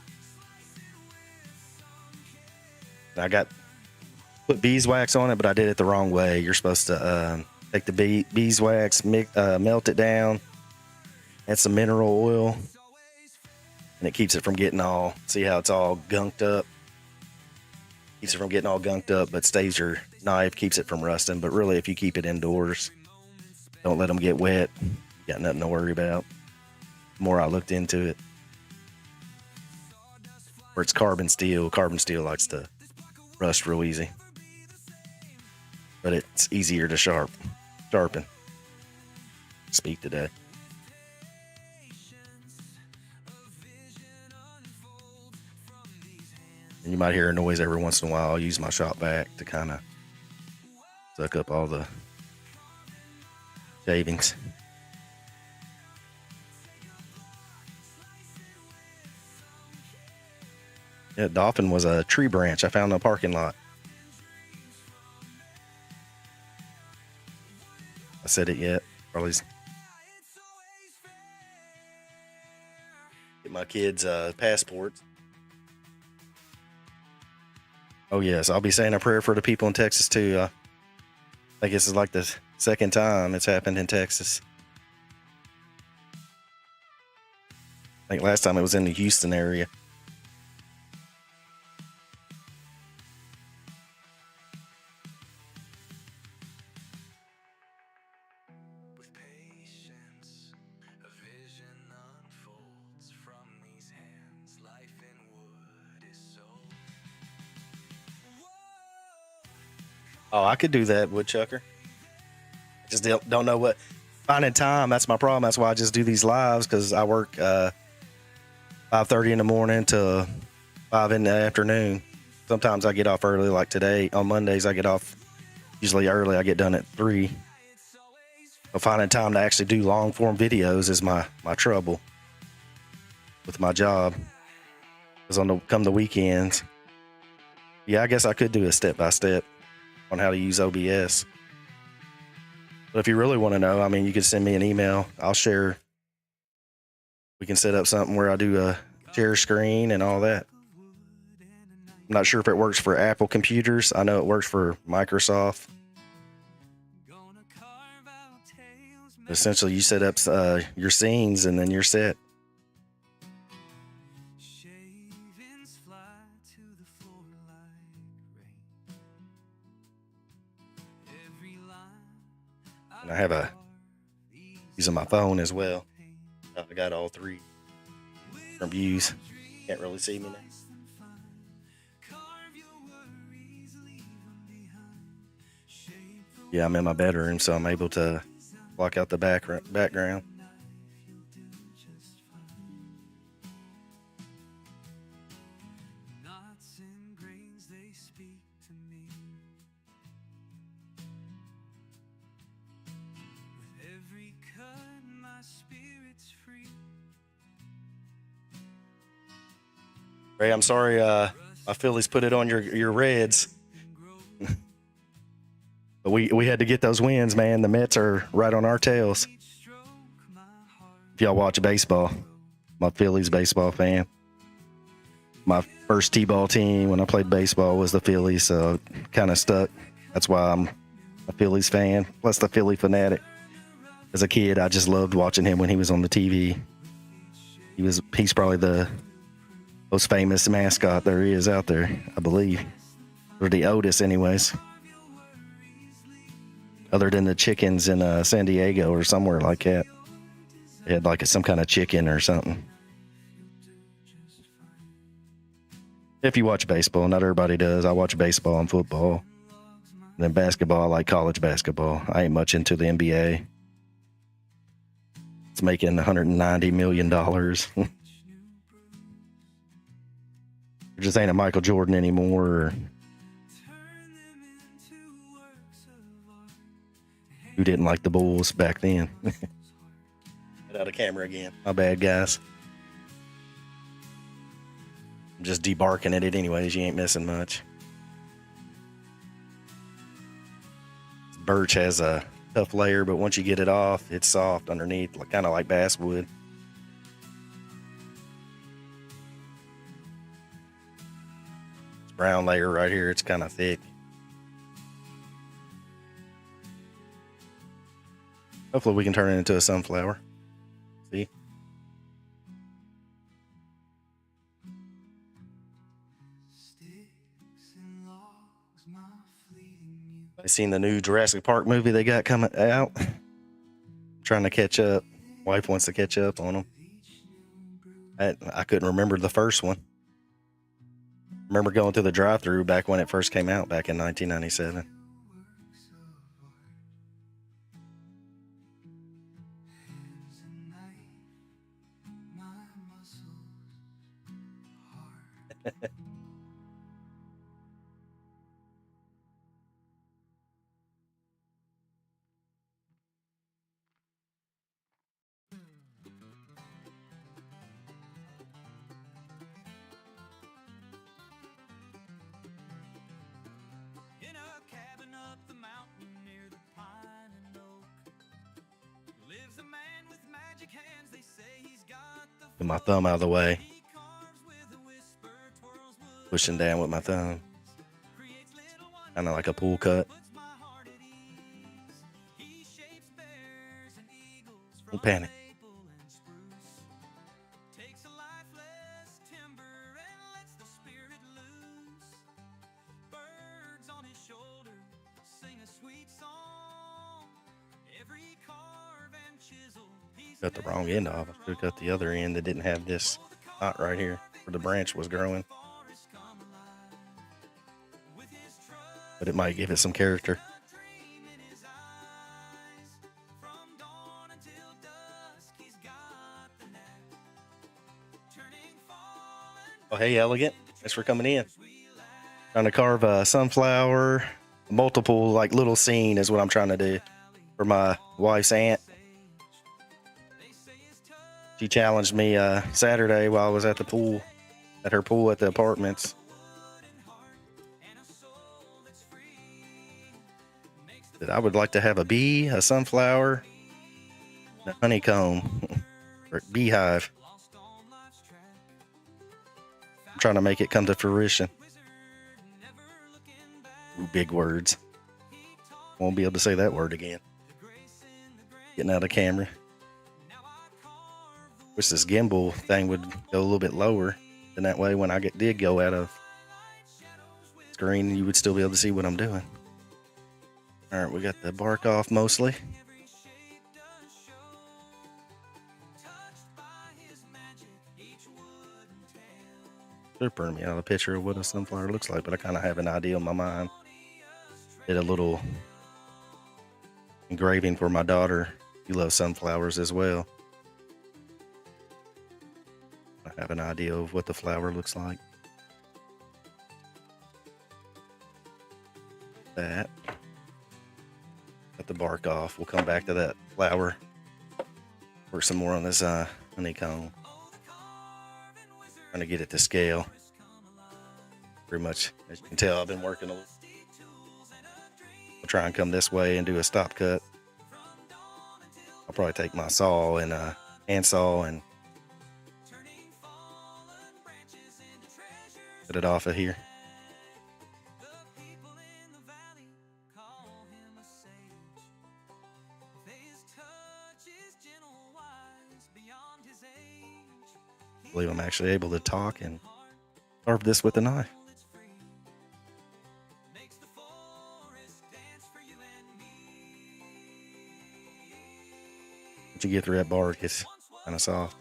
I put beeswax on it, but I did it the wrong way. You're supposed to take the beeswax, melt it down, add some mineral oil, and it keeps it from getting all, see how it's all gunked up? Keeps it from getting all gunked up, but stays your knife, keeps it from rusting. But really, if you keep it indoors, don't let them get wet, you got nothing to worry about. The more I looked into it, where it's carbon steel likes to rust real easy, but it's easier to sharpen. Speak today. And you might hear a noise every once in a while. I'll use my shop vac to kind of suck up all the shavings. Yeah, dolphin was a tree branch I found in a parking lot. I said it yet. Probably get my kids' passports. Oh yes, I'll be saying a prayer for the people in Texas too. I think this is like the second time it's happened in Texas. I think last time it was in the Houston area. Oh, I could do that, woodchucker. Just don't know what. Finding time, that's my problem. That's why I just do these lives, because I work 5:30 in the morning to 5 in the afternoon. Sometimes I get off early, like today. On Mondays, I get off usually early. I get done at 3. But finding time to actually do long-form videos is my trouble. with my job. Because come the weekends, yeah, I guess I could do a step-by-step on how to use OBS. But if you really want to know, I mean, you can send me an email. I'll share. We can set up something where I do a share screen and all that. I'm not sure if it works for Apple computers. I know it works for Microsoft. Essentially, you set up your scenes and then you're set. And I have using my phone as well. I got all three different views. Can't really see me now. Yeah, I'm in my bedroom, so I'm able to block out the background. Ray, I'm sorry, my Phillies put it on your Reds. But we had to get those wins, man. The Mets are right on our tails. If y'all watch baseball, I'm a Phillies baseball fan. My first T-ball team when I played baseball was the Phillies, so kind of stuck. That's why I'm a Phillies fan, plus the Philly fanatic. As a kid, I just loved watching him when he was on the TV. He's probably the most famous mascot there is out there, I believe. Or the oldest, anyways. Other than the chickens in San Diego or somewhere like that. They had like some kind of chicken or something. If you watch baseball, not everybody does. I watch baseball and football. And then basketball, I like college basketball. I ain't much into the NBA. It's making $190 million. There just ain't a Michael Jordan anymore. Who didn't like the Bulls back then? Get out of camera again. My bad, guys. I'm just debarking at it anyways. You ain't missing much. Birch has a tough layer, but once you get it off, it's soft underneath, kind of like basswood. This brown layer right here, it's kind of thick. Hopefully we can turn it into a sunflower. See? I seen the new Jurassic Park movie they got coming out. I'm trying to catch up. Wife wants to catch up on them. I couldn't remember the first one. Remember going to the drive-thru back when it first came out back in 1997. Get my thumb out of the way. Pushing down with my thumb. Kind of like a pool cut. Don't panic. Cut the wrong end off. I should have cut the other end that didn't have this knot right here where the branch was growing. But it might give it some character. Oh, hey, Elegant. Thanks for coming in. Trying to carve a sunflower. Multiple, little scene is what I'm trying to do for my wife's aunt. She challenged me Saturday while I was at the pool, at her pool at the apartments. That I would like to have a bee, a sunflower, and a honeycomb, or beehive. I'm trying to make it come to fruition. Ooh, big words. Won't be able to say that word again. Getting out of camera. Wish this gimbal thing would go a little bit lower, and that way when I did go out of screen, you would still be able to see what I'm doing. All right, we got the bark off mostly. Should burn me out a picture of what a sunflower looks like, but I kind of have an idea in my mind. Did a little engraving for my daughter. She loves sunflowers as well. I have an idea of what the flower looks like. That. Got the bark off. We'll come back to that flower. Work some more on this honeycomb. Trying to get it to scale. Pretty much, as you can tell, I've been working a little. I'll try and come this way and do a stop cut. I'll probably take my saw and hand saw and cut it off of here. I believe I'm actually able to talk and carve this with a knife. Once you get through that bark, it's kind of soft.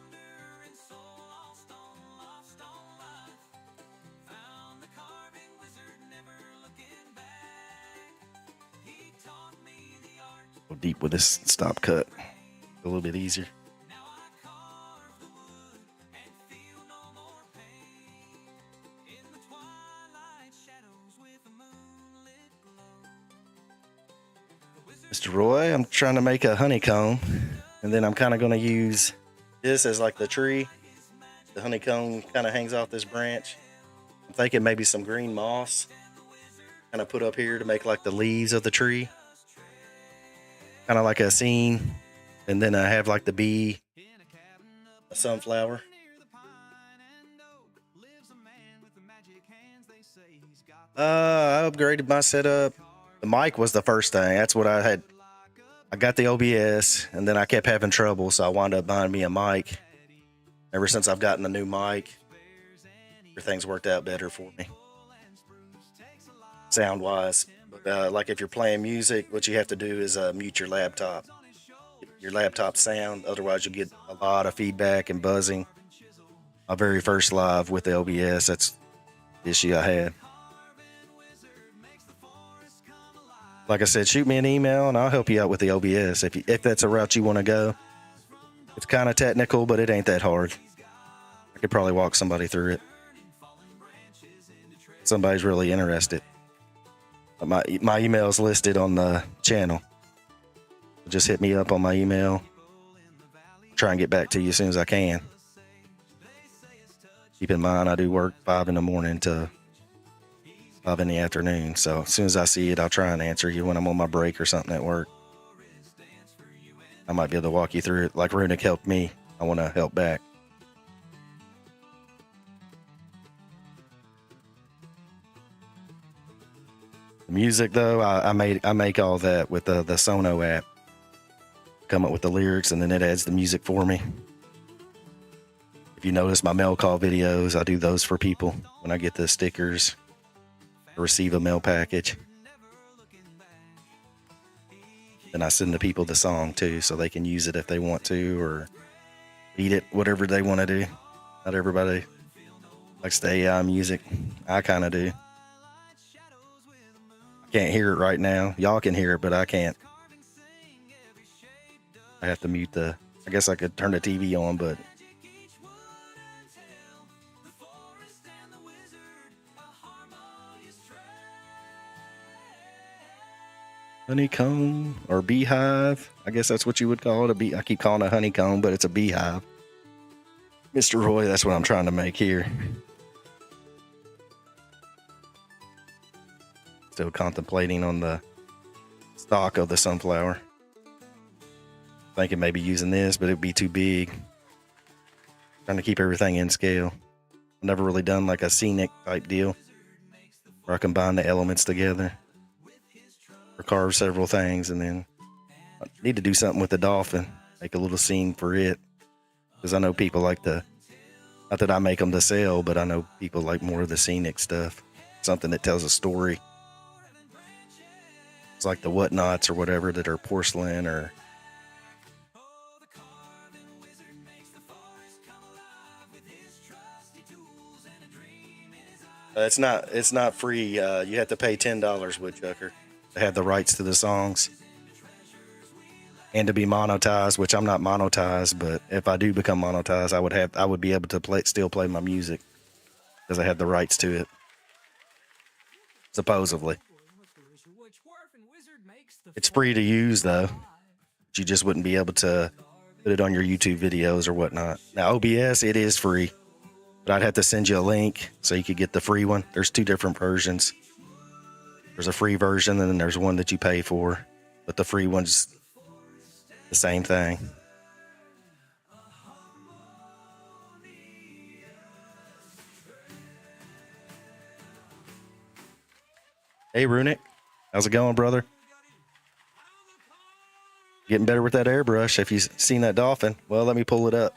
Go deep with this stop cut. A little bit easier. Mr. Roy, I'm trying to make a honeycomb, and then I'm kind of going to use this as like the tree. The honeycomb kind of hangs off this branch. I'm thinking maybe some green moss kind of put up here to make like the leaves of the tree. Kind of like a scene. And then I have like the bee, a sunflower. I upgraded my setup. The mic was the first thing. That's what I had. I got the OBS, and then I kept having trouble, so I wound up buying me a mic. Ever since I've gotten a new mic, everything's worked out better for me, sound-wise. But like if you're playing music, what you have to do is mute your laptop sound. Otherwise, you'll get a lot of feedback and buzzing. My very first live with the OBS, that's the issue I had. Like I said, shoot me an email and I'll help you out with the OBS if that's a route you want to go. It's kind of technical, but it ain't that hard. I could probably walk somebody through it. Somebody's really interested. My email is listed on the channel. Just hit me up on my email. Try and get back to you as soon as I can. Keep in mind, I do work 5 in the morning to 5 in the afternoon. So as soon as I see it, I'll try and answer you when I'm on my break or something at work. I might be able to walk you through it like Runic helped me. I want to help back. The music though, I make all that with the Sono app. Come up with the lyrics and then it adds the music for me. If you notice my mail call videos, I do those for people when I get the stickers or receive a mail package. Then I send the people the song too, so they can use it if they want to or read it, whatever they want to do. Not everybody likes the AI music. I kind of do. I can't hear it right now. Y'all can hear it, but I can't. I have to mute I guess I could turn the TV on, but honeycomb or beehive. I guess that's what you would call it. I keep calling it a honeycomb, but it's a beehive. Mr. Roy, that's what I'm trying to make here. Still contemplating on the stalk of the sunflower. Thinking maybe using this, but it'd be too big. Trying to keep everything in scale. I've never really done like a scenic type deal where I combine the elements together or carve several things, and then I need to do something with the dolphin, make a little scene for it, because I know people like the, not that I make them to sell, but I know people like more of the scenic stuff, something that tells a story. It's like the whatnots or whatever that are porcelain or it's not free. You have to pay $10, Woodchucker, to have the rights to the songs and to be monetized, which I'm not monetized, but if I do become monetized, I would be able to still play my music because I have the rights to it. Supposedly. It's free to use though. But you just wouldn't be able to put it on your YouTube videos or whatnot. Now OBS, it is free. But I'd have to send you a link so you could get the free one. There's two different versions. There's a free version and then there's one that you pay for. But the free one's the same thing. Hey, Runic. How's it going, brother? Getting better with that airbrush. If you've seen that dolphin, well, let me pull it up.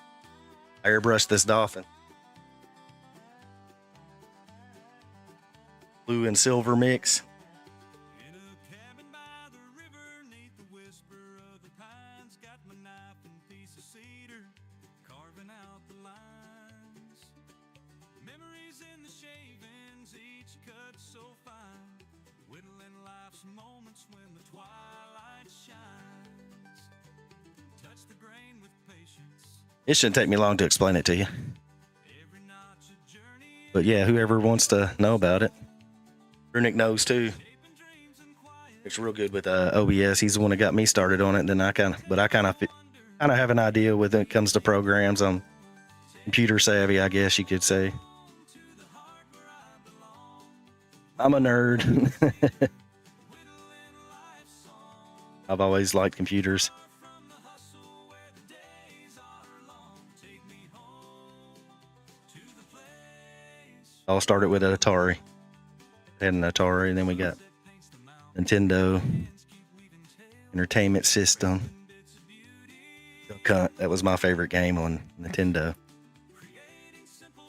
Airbrush this dolphin. Blue and silver mix. In a cabin by the river, 'neath the whisper of the pines, got my knife and piece of cedar, carving out the lines. Memories in the shavings, each cut so fine, whittling life's moments when the twilight shines. Touch the grain with patience. It shouldn't take me long to explain it to you. Every notch a journey. But yeah, whoever wants to know about it. Runic knows too. It's real good with OBS. He's the one that got me started on it. And then I kind of have an idea when it comes to programs. I'm computer savvy, I guess you could say. I'm a nerd. I've always liked computers. All started with an Atari. Had an Atari, and then we got Nintendo Entertainment System. Duck Hunt, that was my favorite game on Nintendo.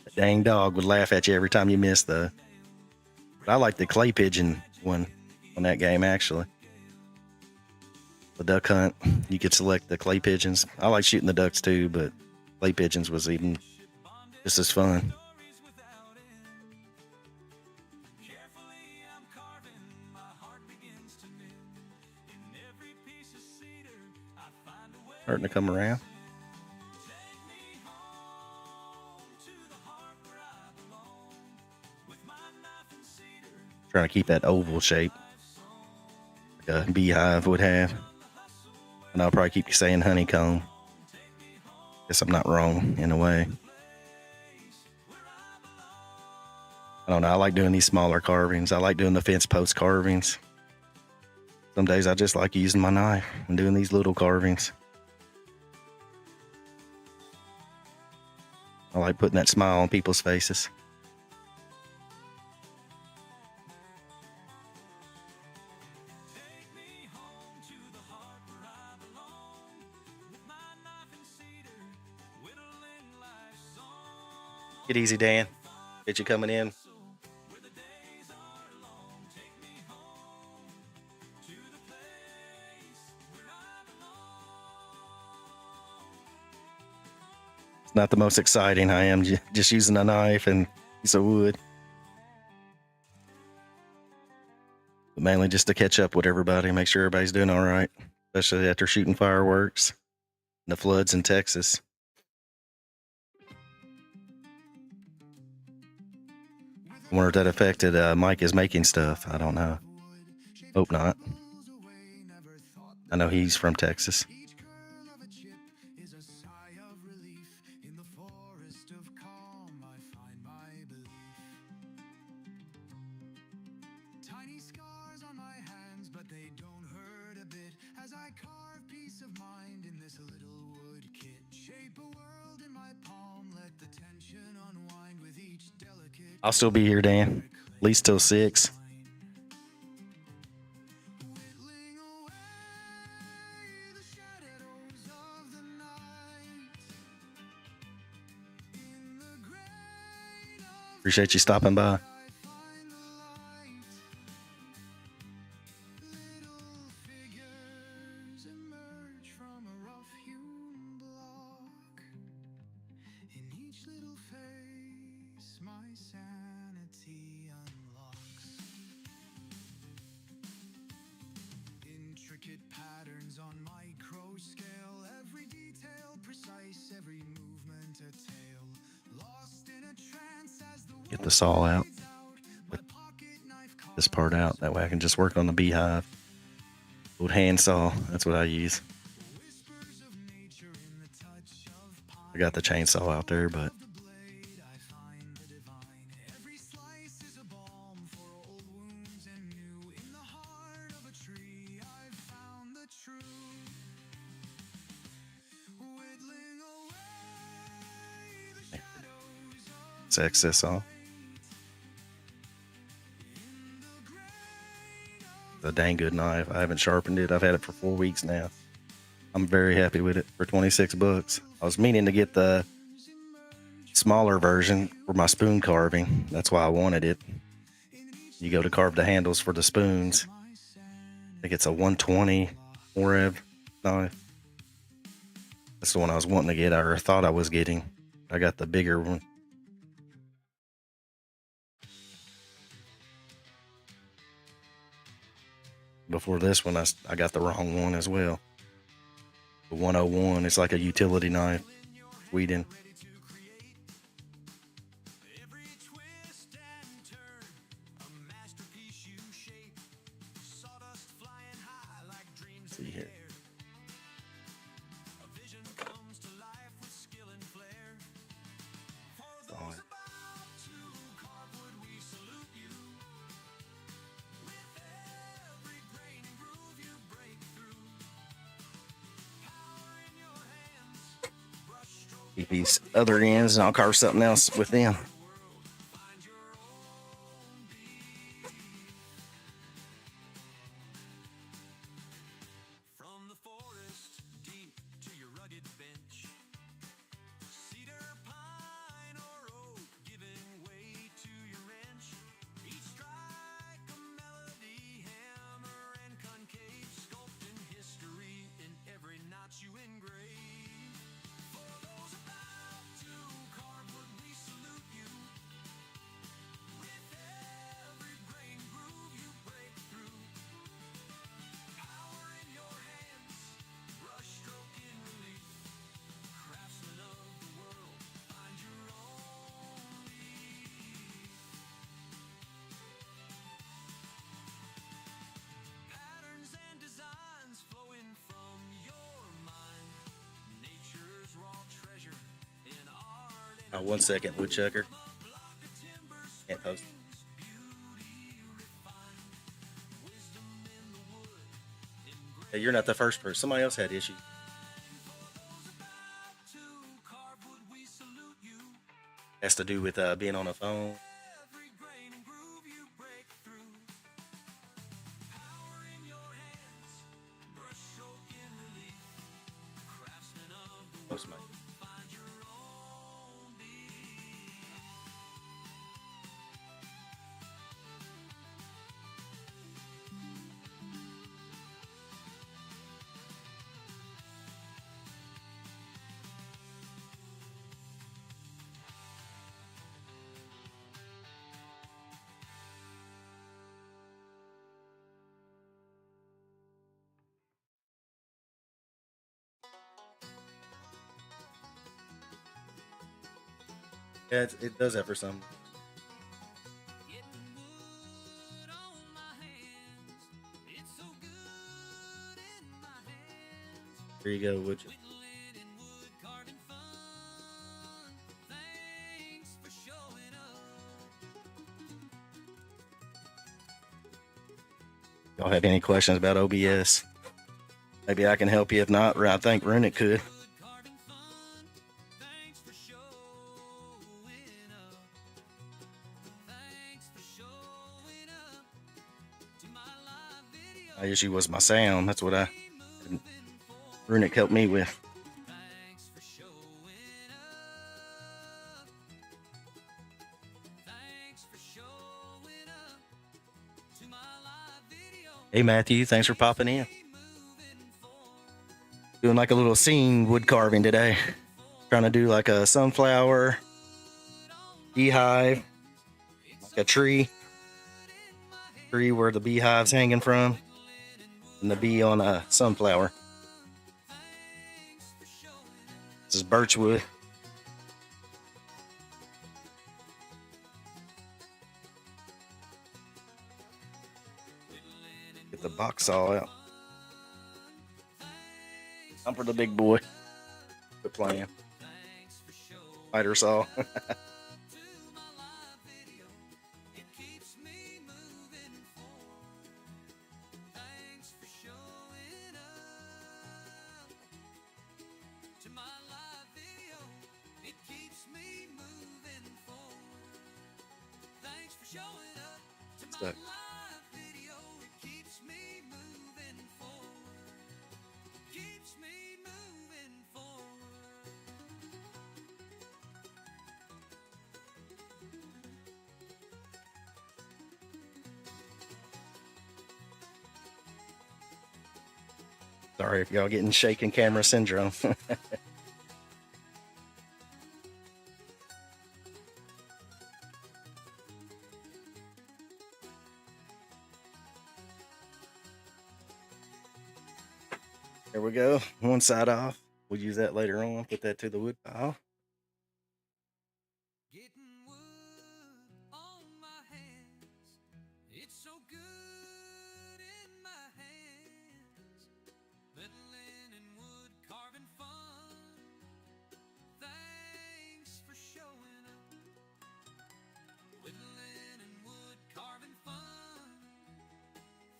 That dang dog would laugh at you every time you missed, though. But I like the clay pigeon one on that game, actually. The Duck Hunt, you could select the clay pigeons. I like shooting the ducks too, but clay pigeons was even just as fun. Starting to come around. Trying to keep that oval shape like a beehive would have. And I'll probably keep saying honeycomb. Guess I'm not wrong in a way. I don't know. I like doing these smaller carvings. I like doing the fence post carvings. Some days I just like using my knife and doing these little carvings. I like putting that smile on people's faces. Get easy, Dan. Get you coming in. It's not the most exciting. I am just using a knife and a piece of wood. But mainly just to catch up with everybody, make sure everybody's doing all right, especially after shooting fireworks and the floods in Texas. I wonder if that affected Mike is making stuff. I don't know. Hope not. I know he's from Texas. as I carve peace of mind in this little wood kit. Shape a world in my palm, let the tension unwind with each delicate. I'll still be here, Dan. At least till 6. Whittling away the shadows of the night. In the grain of Appreciate you stopping by. I find the light. Little figures emerge from a rough-hewn block. In each little face, my sanity unlocks. Intricate patterns on micro scale, every detail precise, every movement a tale. Lost in a trance as the Get the saw out. fades out. My pocket knife This part out. That way I can just work on the beehive. Old hand saw. That's what I use. whispers of nature in the touch of pine. I got the chainsaw out there, but The blade, I find the divine. Every slice is a balm for old wounds and new. In the heart of a tree, I've found the truth. Whittling away the shadows of it's excess off. A dang good knife. I haven't sharpened it. I've had it for 4 weeks now. I'm very happy with it for 26 bucks. I was meaning to get the smaller version for my spoon carving. That's why I wanted it. You go to carve the handles for the spoons. I think it's a 120 Rev knife. That's the one I was wanting to get, or thought I was getting. I got the bigger one. Before this one, I got the wrong one as well. The 101, it's like a utility knife. Sweden. Every twist and turn, a masterpiece you shape. Sawdust flying high like dreams See here. A vision comes to life with skill and flair. For Oh, those about to carve wood, we salute you. With every grain and groove you break through. Power in your hands, brush stroke keep these other ends and I'll carve something else with them. find your own beat. From the forest deep to your rugged bench, cedar, pine, or oak, giving way to your wrench. Each strike a melody, hammer and concave, sculpting history in every notch you engrave. For those about to carve wood, we salute you. With every grain groove you break through. Power in your hands, brush stroke in relief. Craftsman of the world, find your own leaf. Patterns and designs flowing from your mind. Nature's raw treasure in art and 1 second, woodchucker. Can't post. Hey, you're not the first person. Somebody else had issues. to carve wood, we salute you. Has to do with being on a phone. Every grain and groove you break through. Power in your hands, brush stroke in relief. Craftsman of the Post world, my- find your own beat. Yeah, it does that for some. Getting wood on my hands. It's so good in my hands. Here you go, woodchucker. Whittling and wood carving fun. Thanks for showing up. Y'all have any questions about OBS? Maybe I can help you. If not, I think Runic could. I issue was my sound. That's what Runic helped me with. Hey Matthew, thanks for popping in. Doing like a little scene wood carving today. Trying to do like a sunflower, beehive, like a tree where the beehive's hanging from, and the bee on a sunflower. This is birchwood. Get the box saw out. I'm for the big boy. Quit playing. Spider saw. Stuck. Sorry if y'all getting shaking camera syndrome. There we go. One side off. We'll use that later on. Put that to the wood pile. Getting wood on my hands. It's so good in my hands. Fiddling and wood carving fun. Thanks for showing up. Whittling and wood carving fun.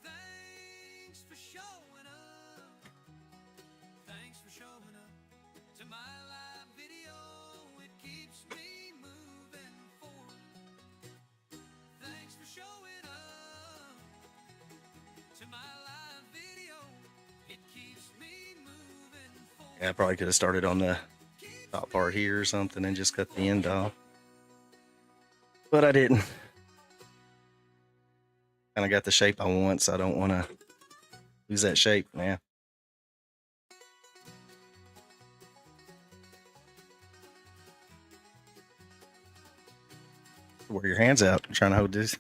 Thanks for showing up. Thanks for showing up to my live video. It keeps me moving forward. Thanks for showing up to my live video. It keeps me moving forward. Yeah, I probably could have started on the top part here or something and just cut the end off. But I didn't. Kind of got the shape I want, so I don't want to lose that shape, man. Wear your hands out. I'm trying to hold this.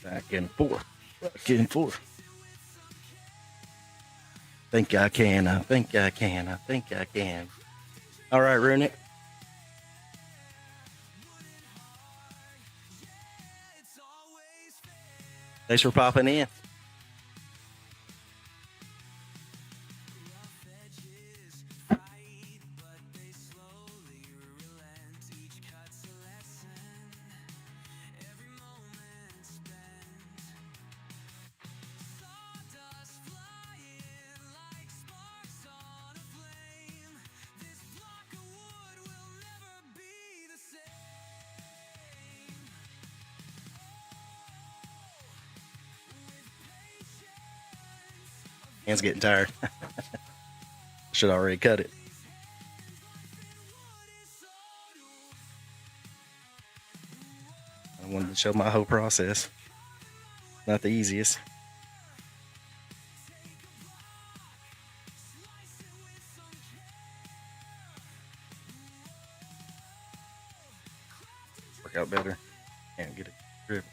Back and forth. Back and forth. Think I can. I think I can. I think I can. All right, Runic. Thanks for popping in. Hand's getting tired. Should already cut it. I wanted to show my whole process. Not the easiest. Work out better. Can't get it grip.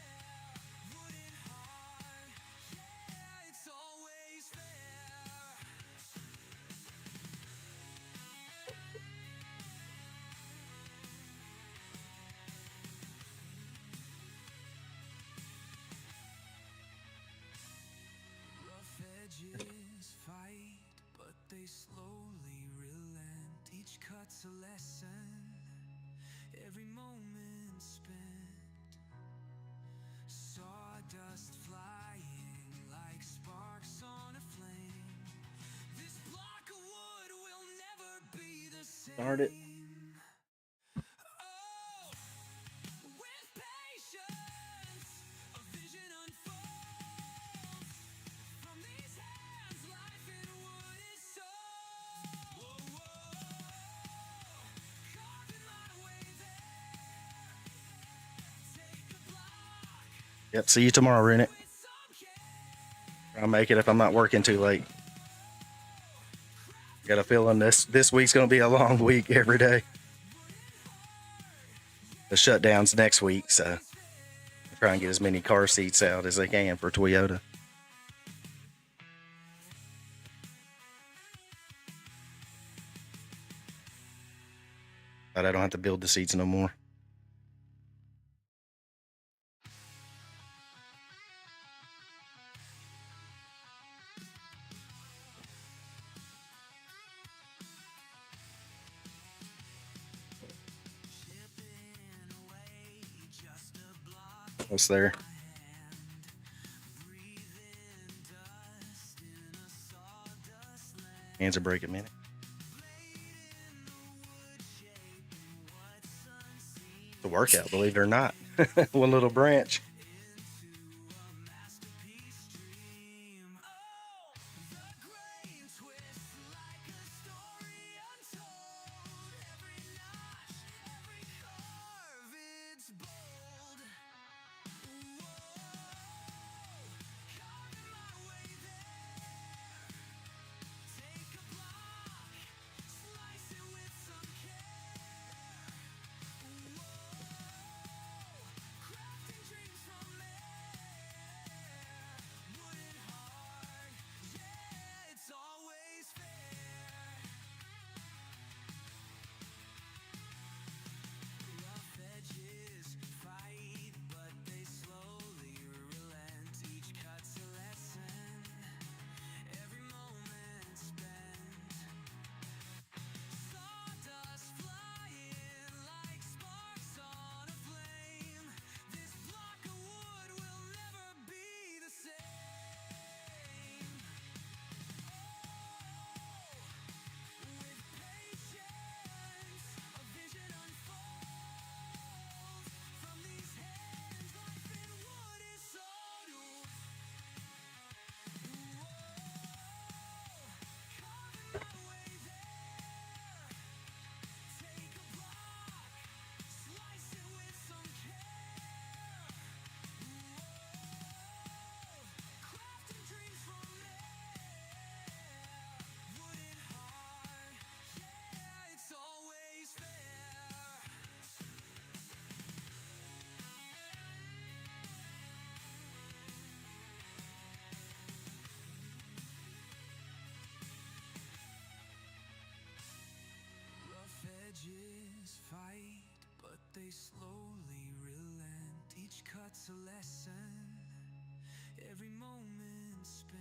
Edges fight, but they slowly relent. Each cut's a lesson, every moment spent. Sawdust flying like sparks on a flame. This block of wood will never be the same. Start it. With patience, a vision unfolds. From these hands, life in wood is sold. Whoa, carving my way there. Take a block Yep, see you tomorrow, Rennet. with some care. I'll make it if I'm not working too late. Got a feeling this week's going to be a long week every day. The shutdown's next week, so I'll try and get as many car seats out as they can for Toyota. But I don't have to build the seats no more. What's there? Hands are breaking, man. It's a workout, believe it or not. One little branch. Edges fight, but they slowly relent. Each cut's a lesson, every moment spent.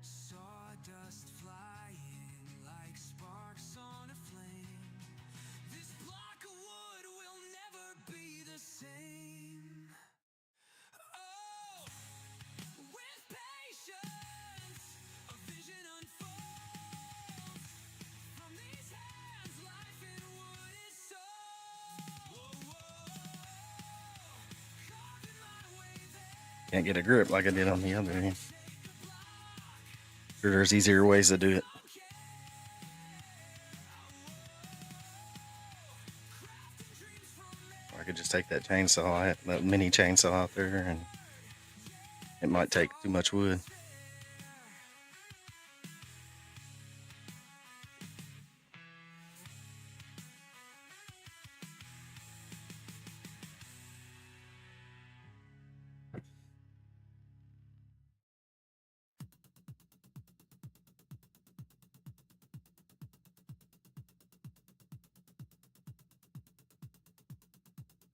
Sawdust flying like sparks on a flame. This block of wood will never be the same. Oh, with patience, a vision unfolds. From these hands, life in wood is sold. Carving my way there. Can't get a grip like I did on the other hand. Sure, there's easier ways to do it. I could just take that chainsaw, I have that mini chainsaw out there, and it might take too much wood.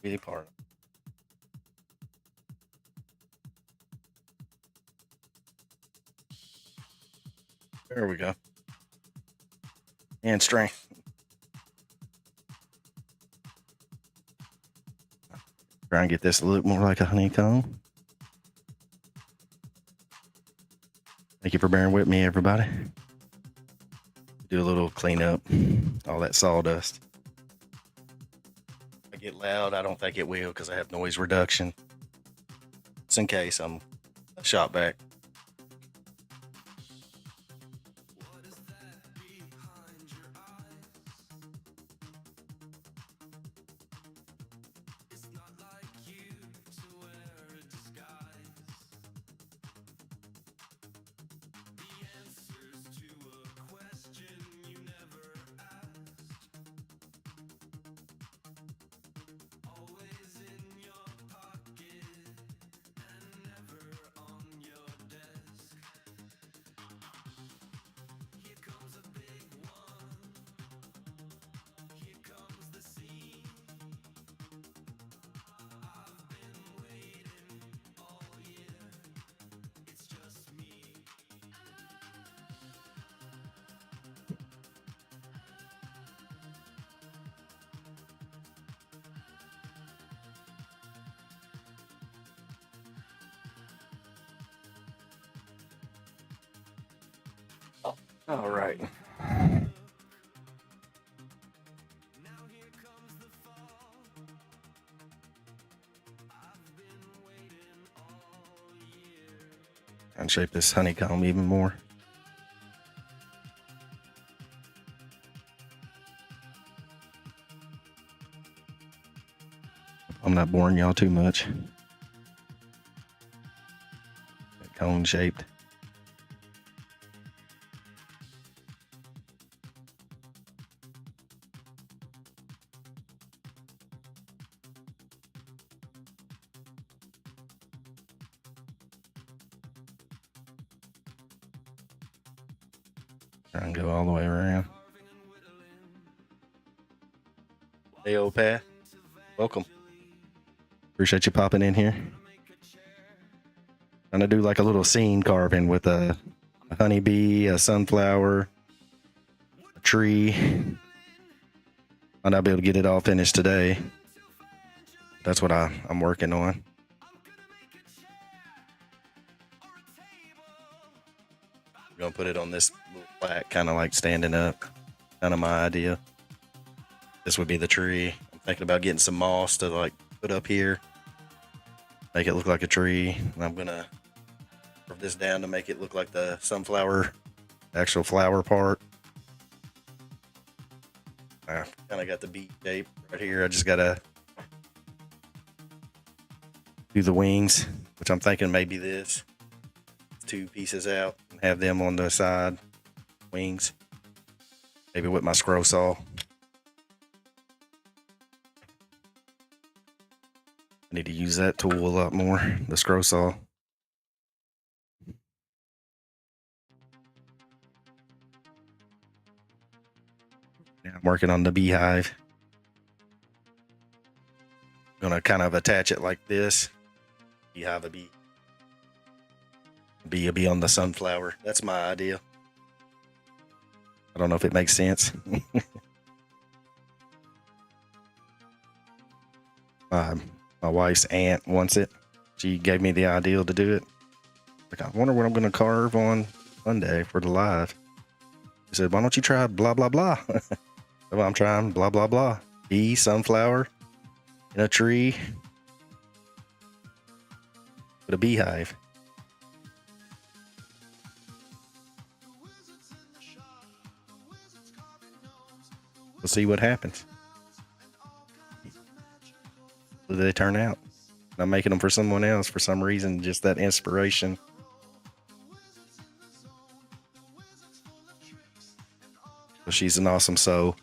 Really part. There we go. And strength. Try and get this to look more like a honeycomb. Thank you for bearing with me, everybody. Do a little cleanup, all that sawdust. If I get loud, I don't think it will because I have noise reduction. Just in case I'm shot back. All right. And shape this honeycomb even more. I'm not boring y'all too much. Cone shaped. Try and go all the way around. Hey, old Pat. Welcome. Appreciate you popping in here. Gonna do like a little scene carving with a honeybee, a sunflower, a tree. Might not be able to get it all finished today. That's what I'm working on. I'm gonna put it on this little plaque, kind of like standing up. Kind of my idea. This would be the tree. I'm thinking about getting some moss to like put up here, make it look like a tree. And I'm gonna curve this down to make it look like the sunflower, actual flower part. I kind of got the bee shape right here. I just gotta do the wings, which I'm thinking maybe this. 2 pieces out and have them on the side wings. Maybe with my scroll saw. I need to use that tool a lot more, the scroll saw. Yeah, I'm working on the beehive. I'm gonna kind of attach it like this. Beehive a bee. Bee will be on the sunflower. That's my idea. I don't know if it makes sense. My wife's aunt wants it. She gave me the idea to do it. Like, I wonder what I'm going to carve on Monday for the live. She said, why don't you try blah, blah, blah? So I'm trying blah, blah, blah. Bee, sunflower, in a tree, with a beehive. We'll see what happens. they turn out. I'm making them for someone else for some reason, just that inspiration. So she's an awesome soul.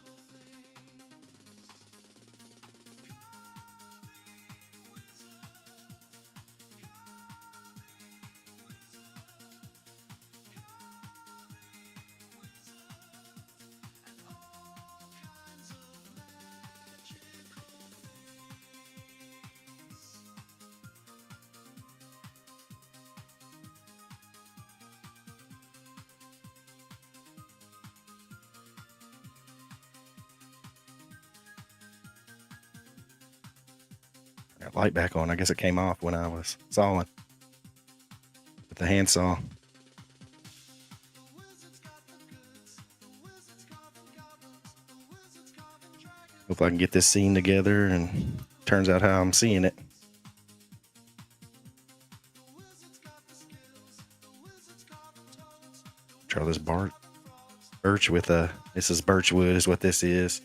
That light back on. I guess it came off when I was sawing with the handsaw. Hope I can get this scene together and turns out how I'm seeing it. Try this birch with this is birch wood is what this is.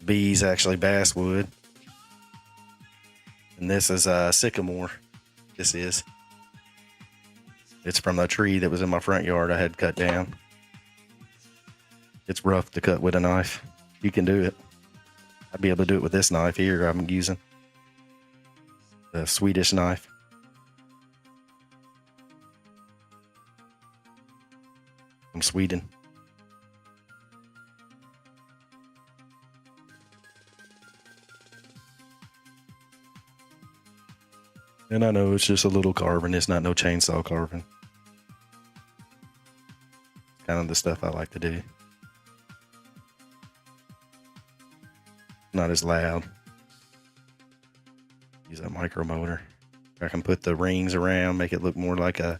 B's actually basswood. And this is sycamore. This is. It's from a tree that was in my front yard I had cut down. It's rough to cut with a knife. You can do it. I'd be able to do it with this knife here I'm using. The Swedish knife. From Sweden. And I know it's just a little carving. It's not no chainsaw carving. Kind of the stuff I like to do. Not as loud. Use that micro motor. I can put the rings around, make it look more like that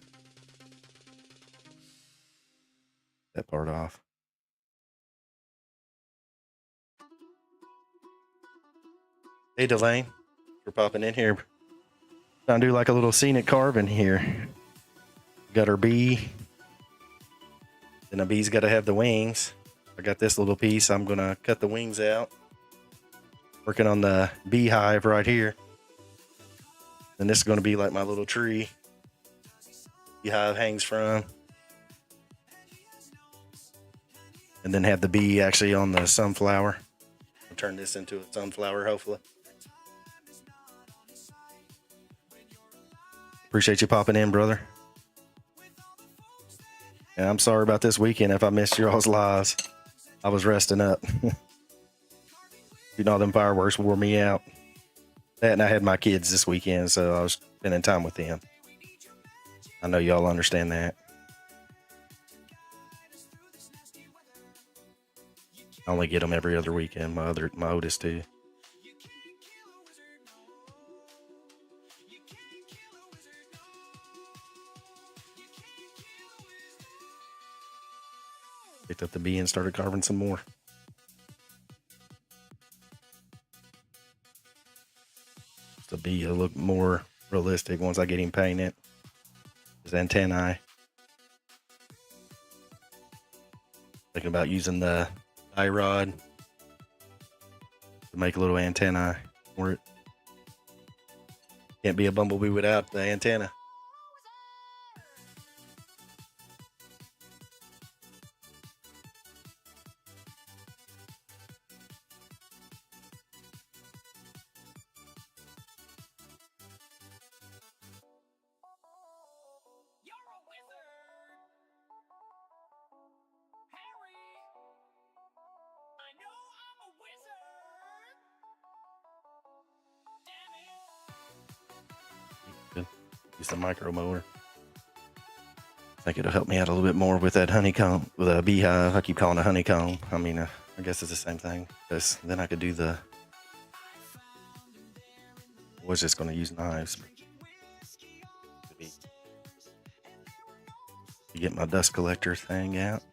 part off. Hey Delane, for popping in here. Trying to do like a little scenic carving here. Got our bee. Then a bee's got to have the wings. I got this little piece. I'm going to cut the wings out. Working on the beehive right here. And this is going to be like my little tree. Beehive hangs from. And then have the bee actually on the sunflower. I'll turn this into a sunflower hopefully. Appreciate you popping in, brother. And I'm sorry about this weekend if I missed your all's lives. I was resting up. You know, them fireworks wore me out. That and I had my kids this weekend, so I was spending time with them. I know y'all understand that. I only get them every other weekend. My oldest too. Picked up the bee and started carving some more. The bee will look more realistic once I get him painted. His antennae. Thinking about using the dye rod to make a little antennae for it. Can't be a bumblebee without the antenna. Use the micro motor. I think it'll help me out a little bit more with that honeycomb, with a beehive. I keep calling it a honeycomb. I mean, I guess it's the same thing. Because then I could do the. I was just going to use knives. Get my dust collector thing out.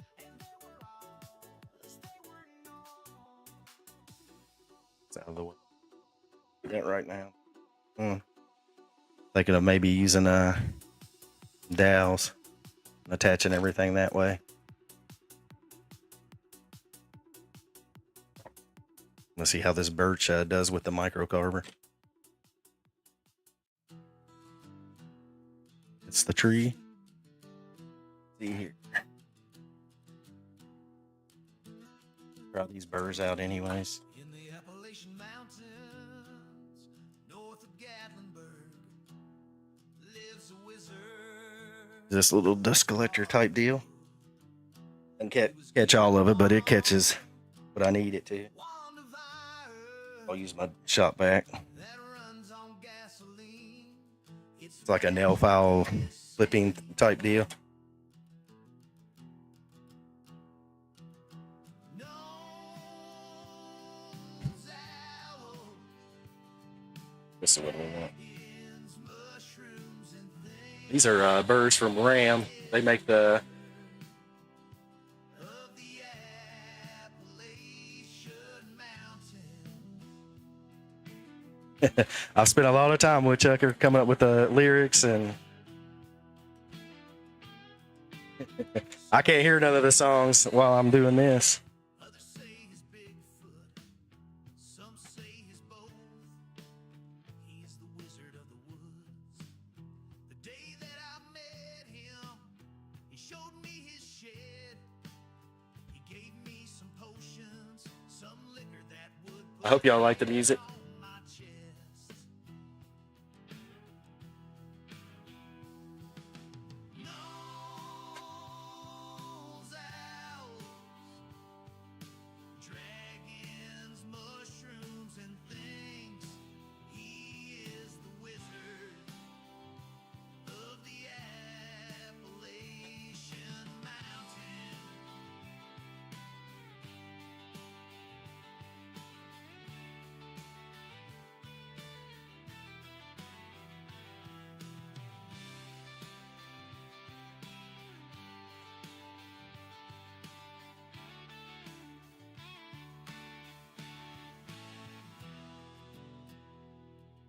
It's out of the way. Do that right now. Thinking of maybe using dowels and attaching everything that way. Let's see how this birch does with the micro carver. It's the tree. See here. Draw these burrs out anyways. In the Appalachian Mountains, north of Gatlinburg, lives a wizard. This little dust collector type deal. And catch all of it, but it catches what I need it to. I'll use my shop vac. It's like a nail file flipping type deal. This is what we want. These are burrs from Ram. They make the I've spent a lot of time with Chucker coming up with the lyrics, and I can't hear none of the songs while I'm doing this. Others say he's Bigfoot, some say he's both. He's the wizard of the woods. The day that I met him, he showed me his shed. He gave me some potions, some liquor that would I hope y'all like the music. on my chest. Gnolls, owls, dragons, mushrooms, and things. He is the wizard of the Appalachian Mountain.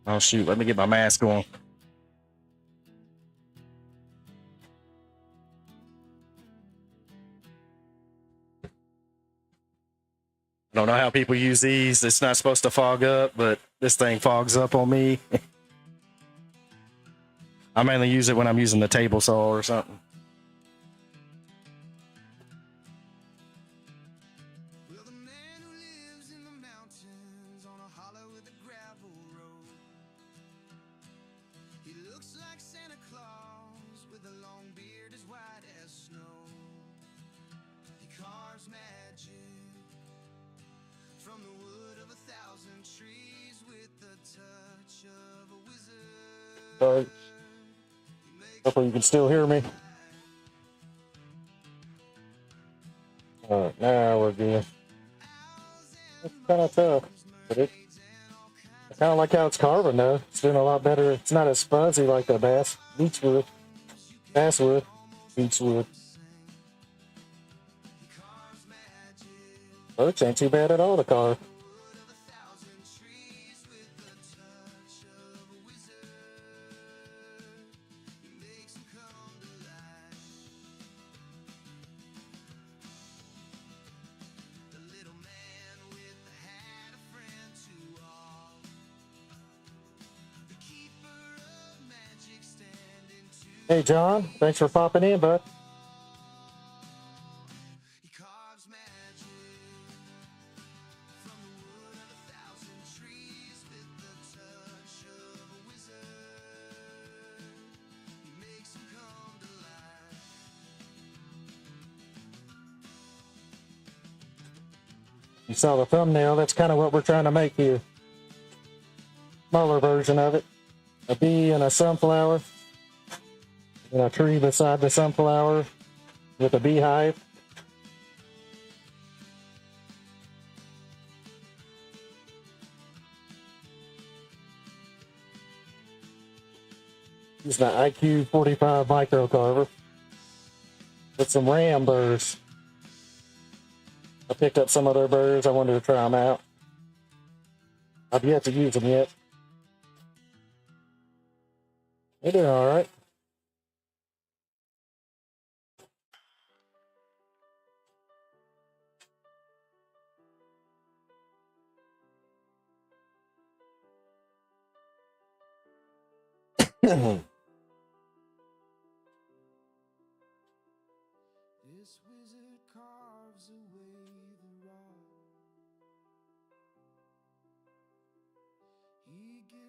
Oh shoot, let me get my mask on. I don't know how people use these. It's not supposed to fog up, but this thing fogs up on me. I mainly use it when I'm using the table saw or something. Well, the man who lives in the mountains on a hollow with a gravel road. He looks like Santa Claus with a long beard as white as snow. He carves magic from the wood of 1,000 trees with the touch of a wizard. Sorry. Hopefully you can still hear me. All right, now we're good. It's kind of tough, but I kind of like how it's carving though. It's doing a lot better. It's not as fuzzy like the beechwood. Birch ain't too bad at all to carve. Hey John, thanks for popping in, bud. He carves magic from the wood of 1,000 trees with the touch of a wizard. He makes them come to life. You saw the thumbnail. That's kind of what we're trying to make here. Smaller version of it. A bee and a sunflower. And a tree beside the sunflower with a beehive. Use the icube 45 micro carver with some ram burrs. I picked up some of their burrs. I wanted to try them out. I've yet to use them yet. They're doing all right.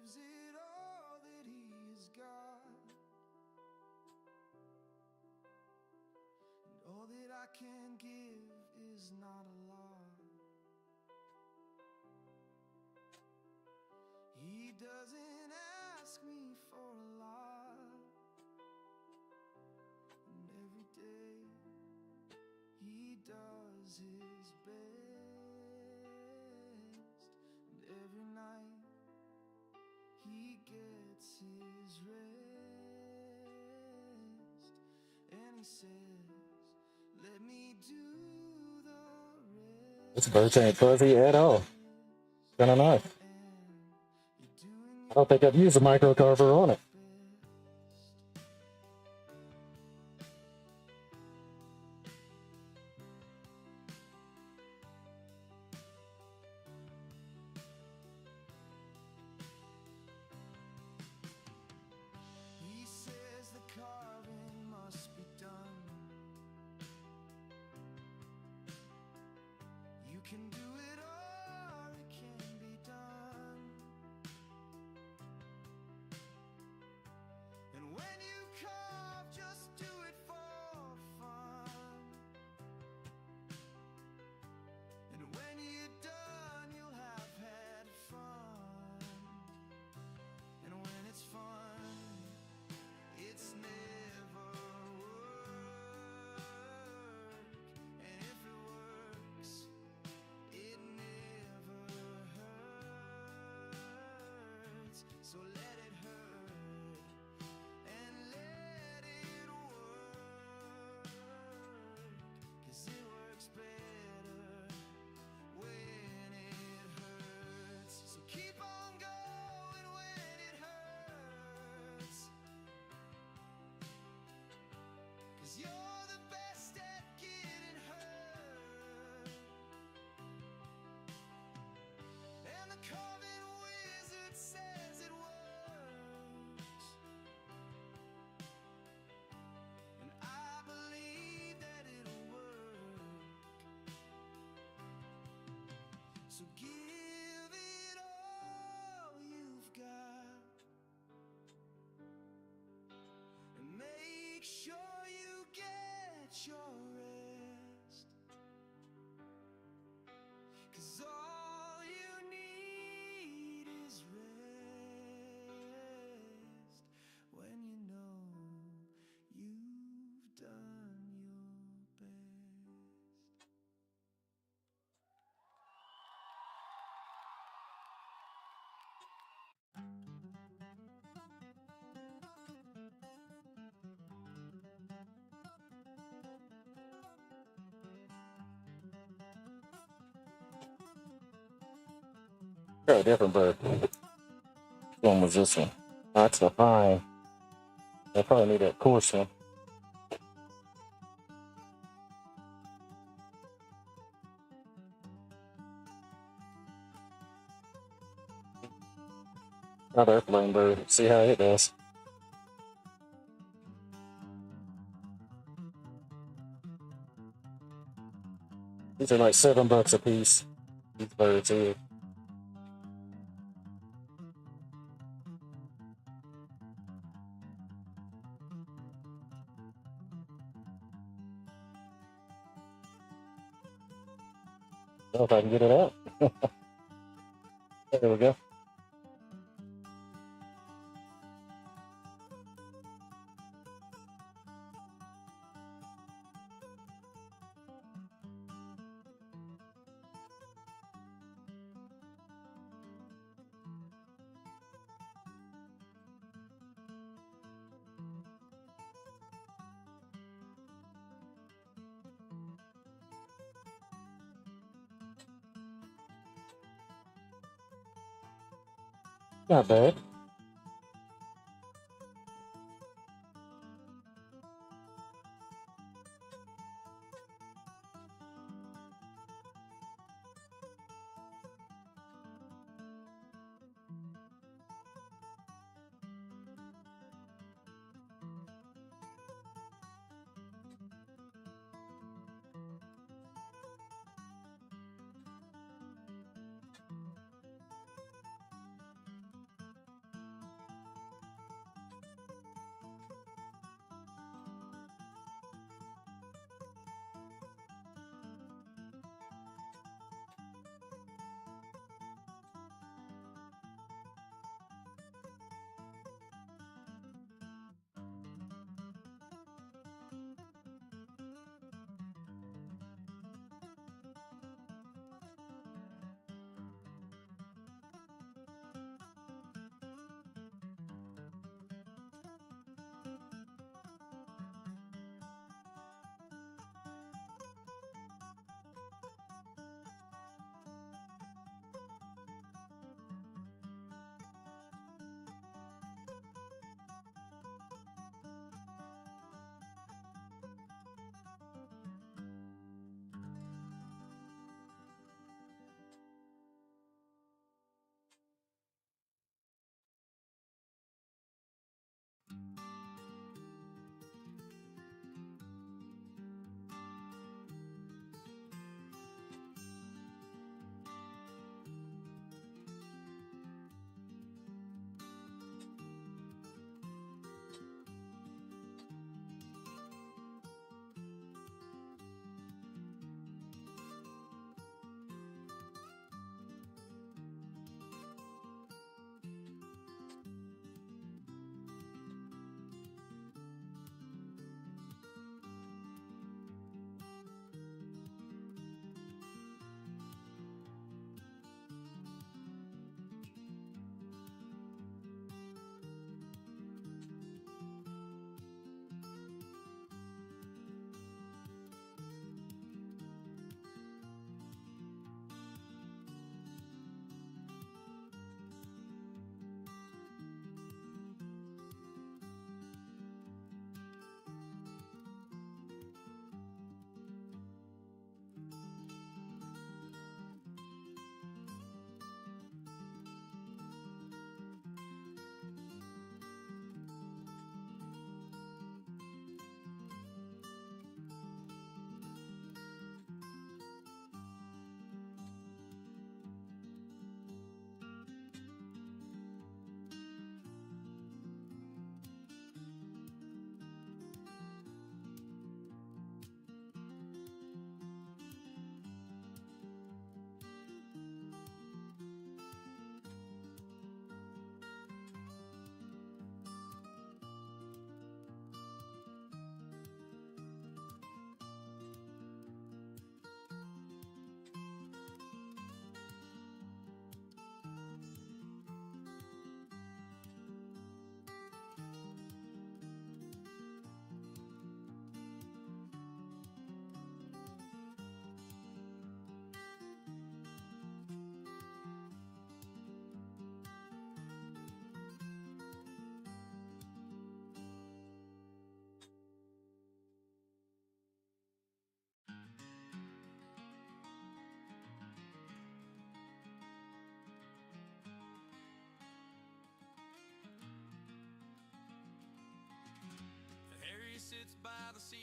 gives it all that he has got, and all that I can give is not a lot. He doesn't ask me for a lot, and every day he does his best, and every night he gets his rest, and he says, let me do the rest. This bird ain't fuzzy at all. Kind of nice. I don't think I've used a micro carver on it. He says the carving must be done. You can do it or it can be done. And when you carve, just do it for fun. And when you're done, you'll have had fun. And when it's fun, it's never work. And if it works, it never hurts. So let it hurt and let it work, 'cause it works better when it hurts. So keep on going when it hurts, 'cause you're the best at getting hurt. And the carving wizard says it works, and I believe that it'll work. So give it all you've got, and make sure you get your rest, 'cause all you need is rest when you know you've done your best. They're a different bird. Which one was this one? That's a fine. I probably need that coarse one. Another airplane bird. See how it does. These are like $7 a piece. These birds here. I don't know if I can get it out. There we go. Not bad.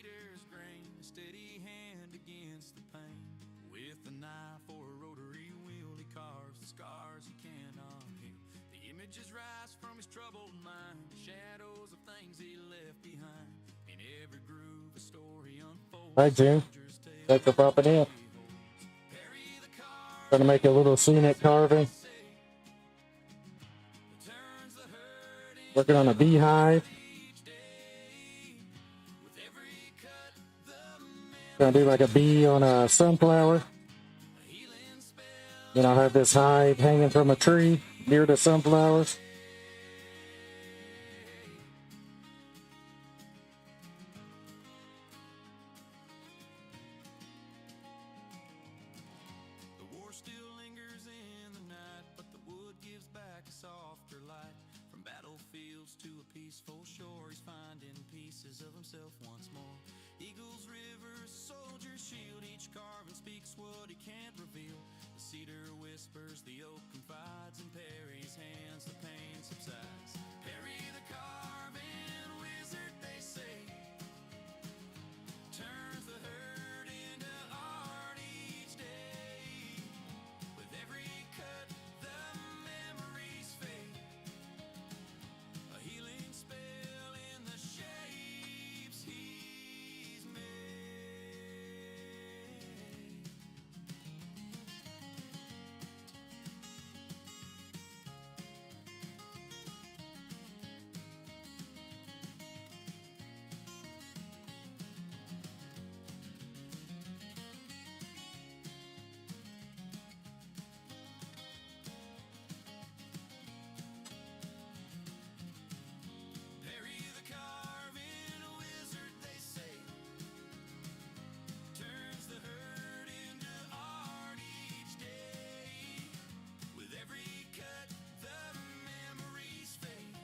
cedar's grain, a steady hand against the pain. With a knife or a rotary wheel, he carves the scars he cannot heal. The images rise from his troubled mind, shadows of things he left behind. In every groove, a story unfolds. Hi, Jim. Thanks for popping in. Trying to make a little scenic carving. Working on a beehive. Gonna do like a bee on a sunflower. Then I'll have this hive hanging from a tree near the sunflowers. The war still lingers in the night, but the wood gives back a softer light. From battlefields to a peaceful shore, he's finding pieces of himself once more. Eagles, rivers, soldier's shield, each carving speaks what he can't reveal. The cedar whispers, the oak confides, in Perry's hands the pain subsides. Perry the carving wizard, they say, turns the hurt into art each day. With every cut, the memories fade. A healing spell in the shapes he's made. Perry the carving wizard, they say, turns the hurt into art each day. With every cut, the memories fade.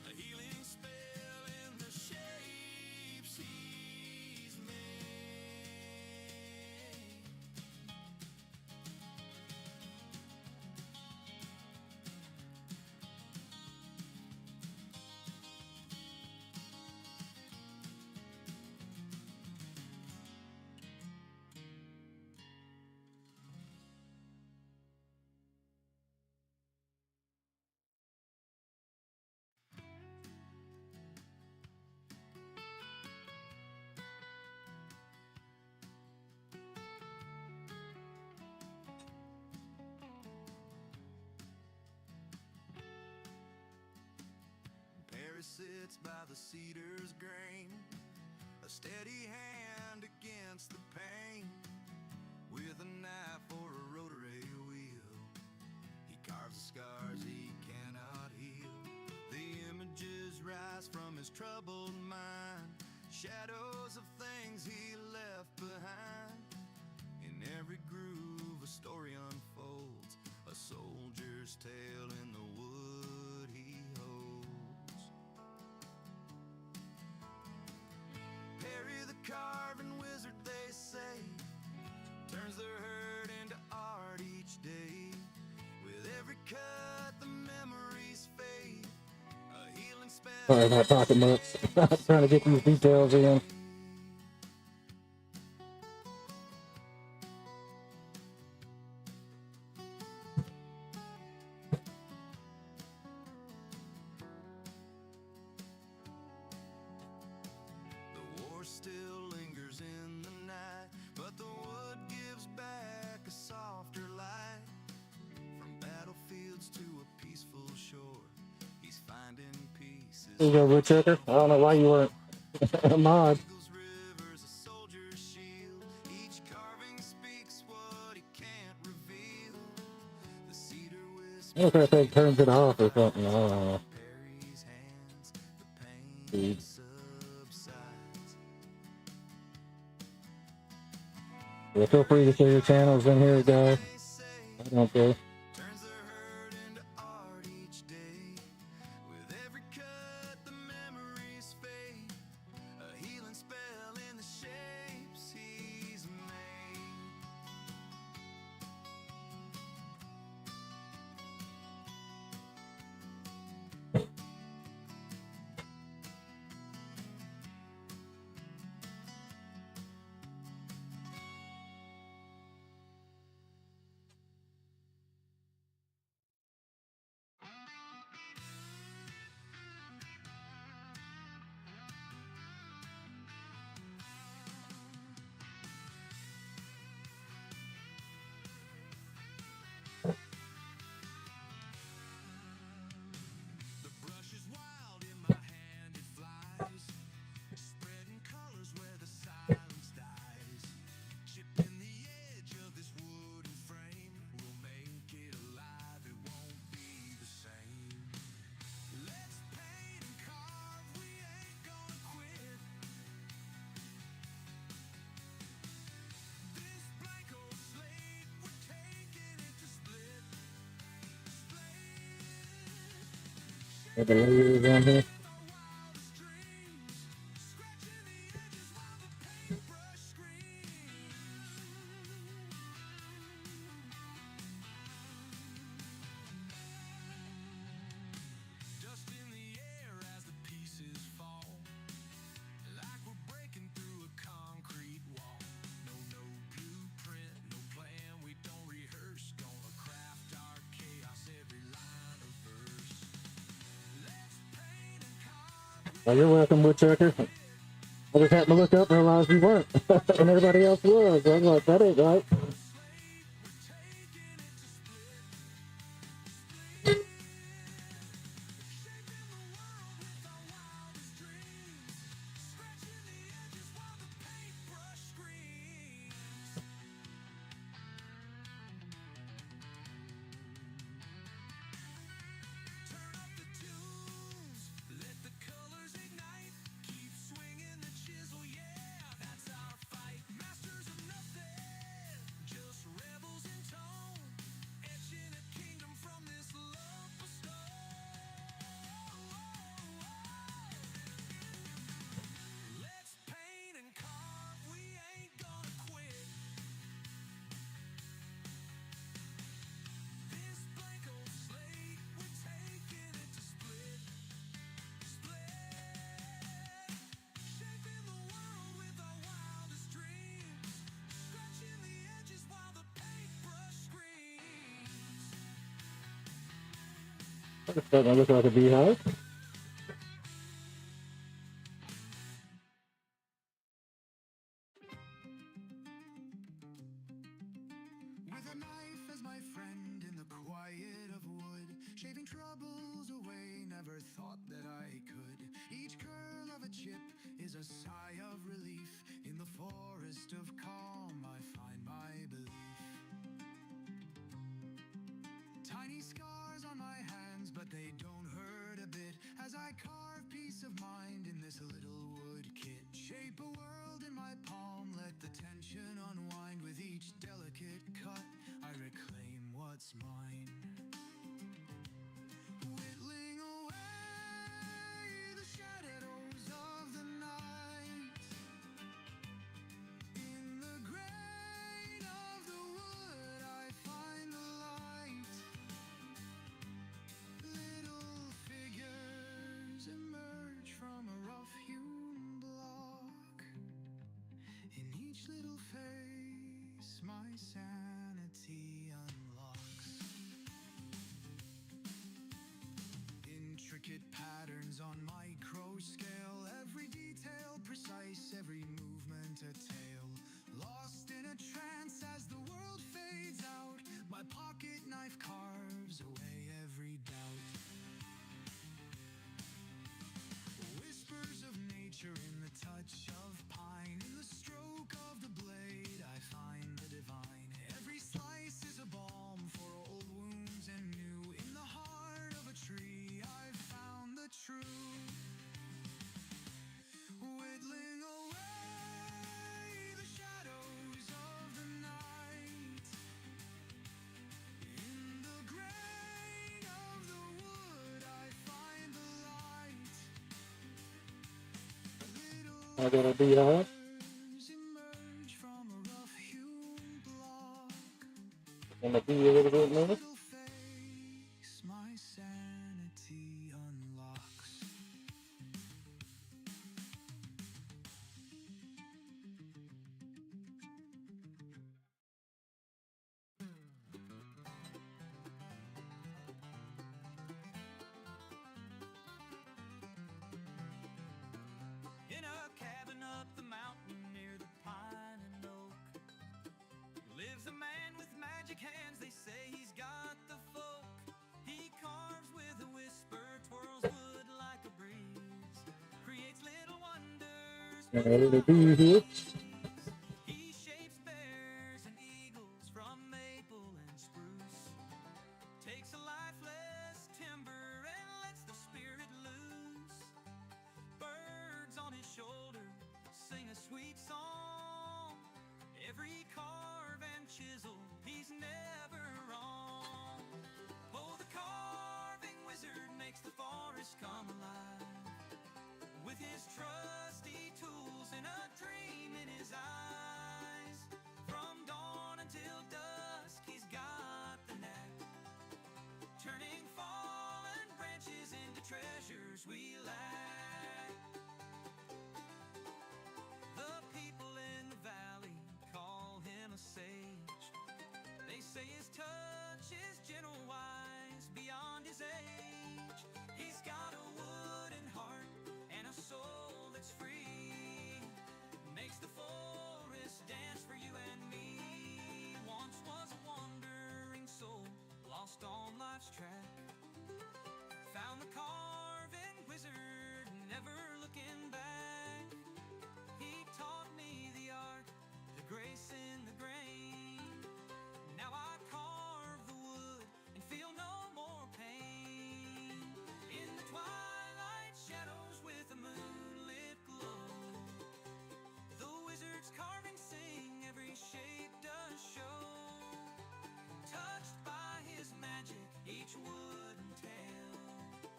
A healing spell in the shapes he's made. Perry sits by the cedar's grain, a steady hand against the pain. With a knife or a rotary wheel, he carves the scars he cannot heal. The images rise from his troubled mind, shadows of things he left behind. In every groove, a story unfolds, a soldier's tale in the wood he holds. Perry the carving wizard, they say, turns their hurt into art each day. With every cut, the memories fade. A healing spell. Sorry about talking much. Trying to get these details in. The war still lingers in the night, but the wood gives back a softer light. From battlefields to a peaceful shore, he's finding pieces. There you go, woodchucker. I don't know why you weren't a mod. Eagles, rivers, a soldier's shield. Each carving speaks what he can't reveal. The cedar whispers, What if that thing turns it off or something? I don't know. Perry's hands, the pain Dude. subsides. Yeah, feel free to share your channels in here, guys. They say, I don't care. turns their hurt into art each day. With every cut, the memories fade. A healing spell in the shapes he's made. Got the layers on here. Well, you're welcome, woodchucker. I just happened to look up and realize you weren't, and everybody else was. I was like, that ain't right. It's starting to look like a beehive. With a knife as my friend in the quiet of wood, shaving troubles away, never thought that I could. Each curl of a chip is a sigh of relief. In the forest of calm, I find my belief. Tiny scars on my hands, but they don't hurt a bit as I carve peace of mind in this little wood kit. Shape a world in my palm, let the tension unwind. With each delicate cut, I reclaim what's mine. Whittling away the shadows of the night. In the grain of the wood, I find the light. Little figures emerge from a rough-hewn block. In each little face, my sanity unlocks. Intricate patterns on micro scale, every detail precise, every movement a tale. Lost in a trance as the world fades out, my pocket knife carves away every doubt. Whispers of nature in the touch of pine, in the stroke of the blade I find the divine. Every slice is a balm for old wounds and new. In the heart of a tree I've found the truth. Whittling away the shadows of the night. In the grain of the wood I find the light. I got a beehive. Emerge from a rough-hewn block. And the bee a little bit more. Little face, my sanity unlocks. In a cabin up the mountain near the pine and oak lives a man with magic hands. They say he's got the folk. He carves with a whisper, twirls wood like a breeze, creates little wonders. And a little bee here. He shapes bears and eagles from maple and spruce, takes a lifeless timber and lets the spirit loose. Birds on his shoulder sing a sweet song. Every carve and chisel, he's never wrong. Oh, the carving wizard makes the forest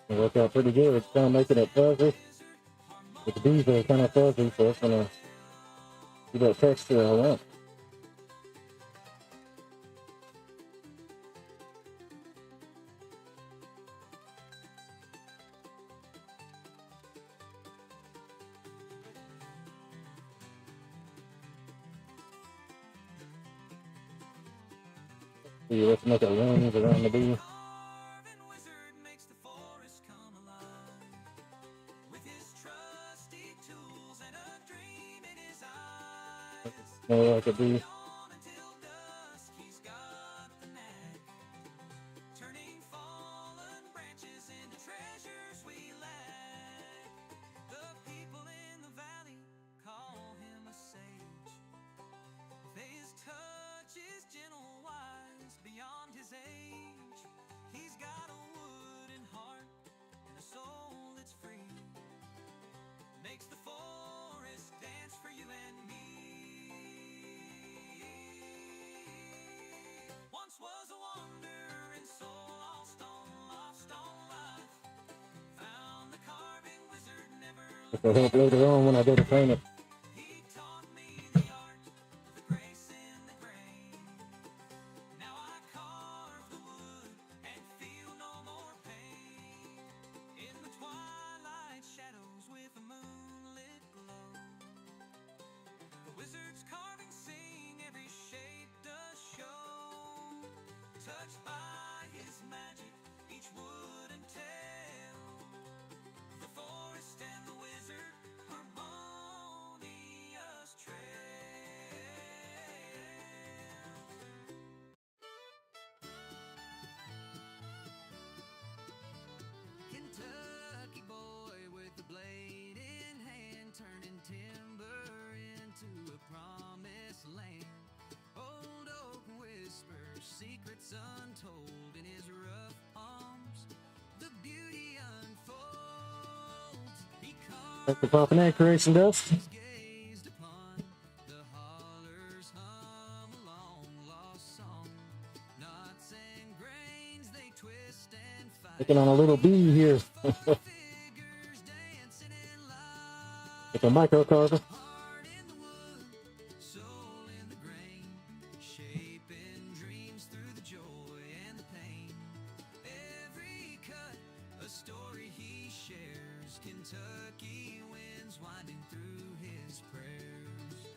It worked out pretty good. It's kind of making it fuzzy. But the bees are kind of fuzzy, so it's gonna give that texture I want. See, let's make a lens around the bee. Carving wizard makes the forest come alive with his trusty tools and a dream in his eyes. More like a bee. On until dusk, he's got the knack, turning fallen branches into treasures we lack. The people in the valley call him a sage. His touch is gentle, wise beyond his age. He's got a wooden heart and a soul that's free. Makes the forest dance for you and me. Once was a wandering soul, lost on life. Found the carving wizard, never This will help later on when I go to paint it. he taught me the art of the grace in the grain. Now I carve the wood and feel no more pain. In the twilight shadows with a moonlit glow, the wizard's carving sing, every shape does show. Touched by his magic, each wooden tale, the forest and the wizard, harmonious trail. Kentucky boy with a blade in hand, turning timber into a promised land. Old oak whispers secrets untold in his rough palms. The beauty unfolds. He Like the popping egg creation dust. gazed upon the hollers hum a long lost song. Knots and grains they twist and fight. Looking on a little bee here. Figures dancing in light. With a micro carver. Heart in the wood, soul in the grain, shaping dreams through the joy and the pain. Every cut, a story he shares. Kentucky winds winding through his prayers.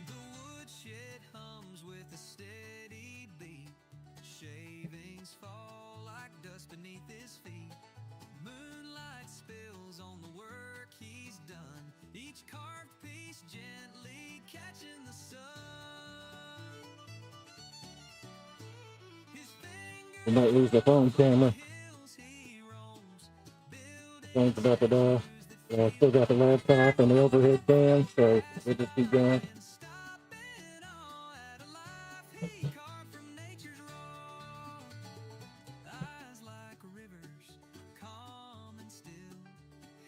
The woodshed hums with a steady beat. Shavings fall like dust beneath his feet. Moonlight spills on the work he's done. Each carved piece gently catching the sun. His We might lose the phone camera. fingers he roams, building Phone's about to die. I still got the laptop and the overhead cam, so we'll just keep going. and stopping all at a life he carved from nature's raw. Eyes like rivers, calm and still.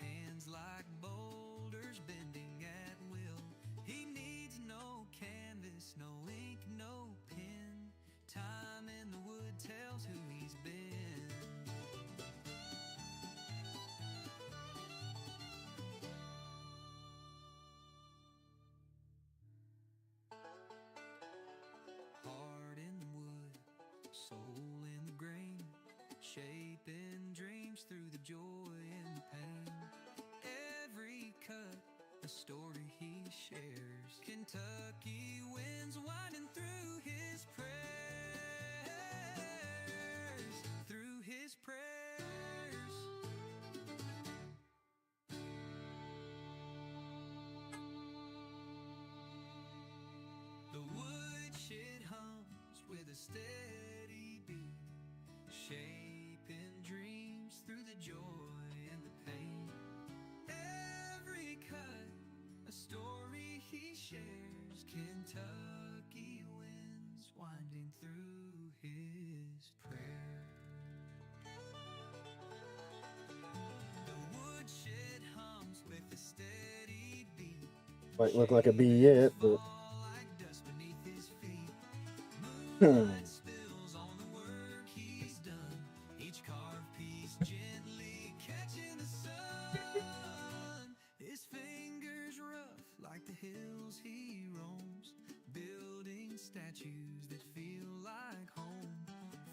Hands like boulders bending at will. He needs no canvas, no ink, no pen. Time in the wood tells who he's been. Heart in the wood, soul in the grain, shaping dreams through the joy and the pain. Every cut, a story he shares. Kentucky winds winding through his prayers. Through his prayers. The woodshed hums with a steady beat, shaping dreams through the joy and the pain. Every cut, a story he shares. Kentucky winds winding through his prayers. Might look like a bee yet, but Spills on the work he's done. Each carved piece gently catching the sun. His fingers rough like the hills he roams, building statues that feel like home.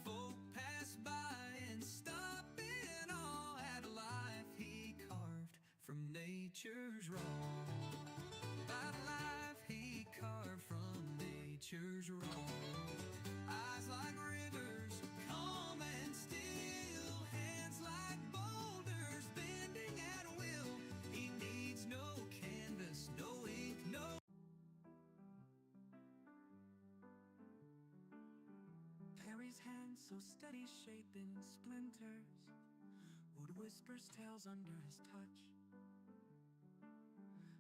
Folk pass by and stop in awe at a life he carved from nature's raw. That life he carved from nature's raw. Eyes like rivers, calm and still. Hands like boulders, bending at will. He needs no canvas, no ink, no. Perry's hand so steady, shaping splinters. Wood whispers tales under his touch.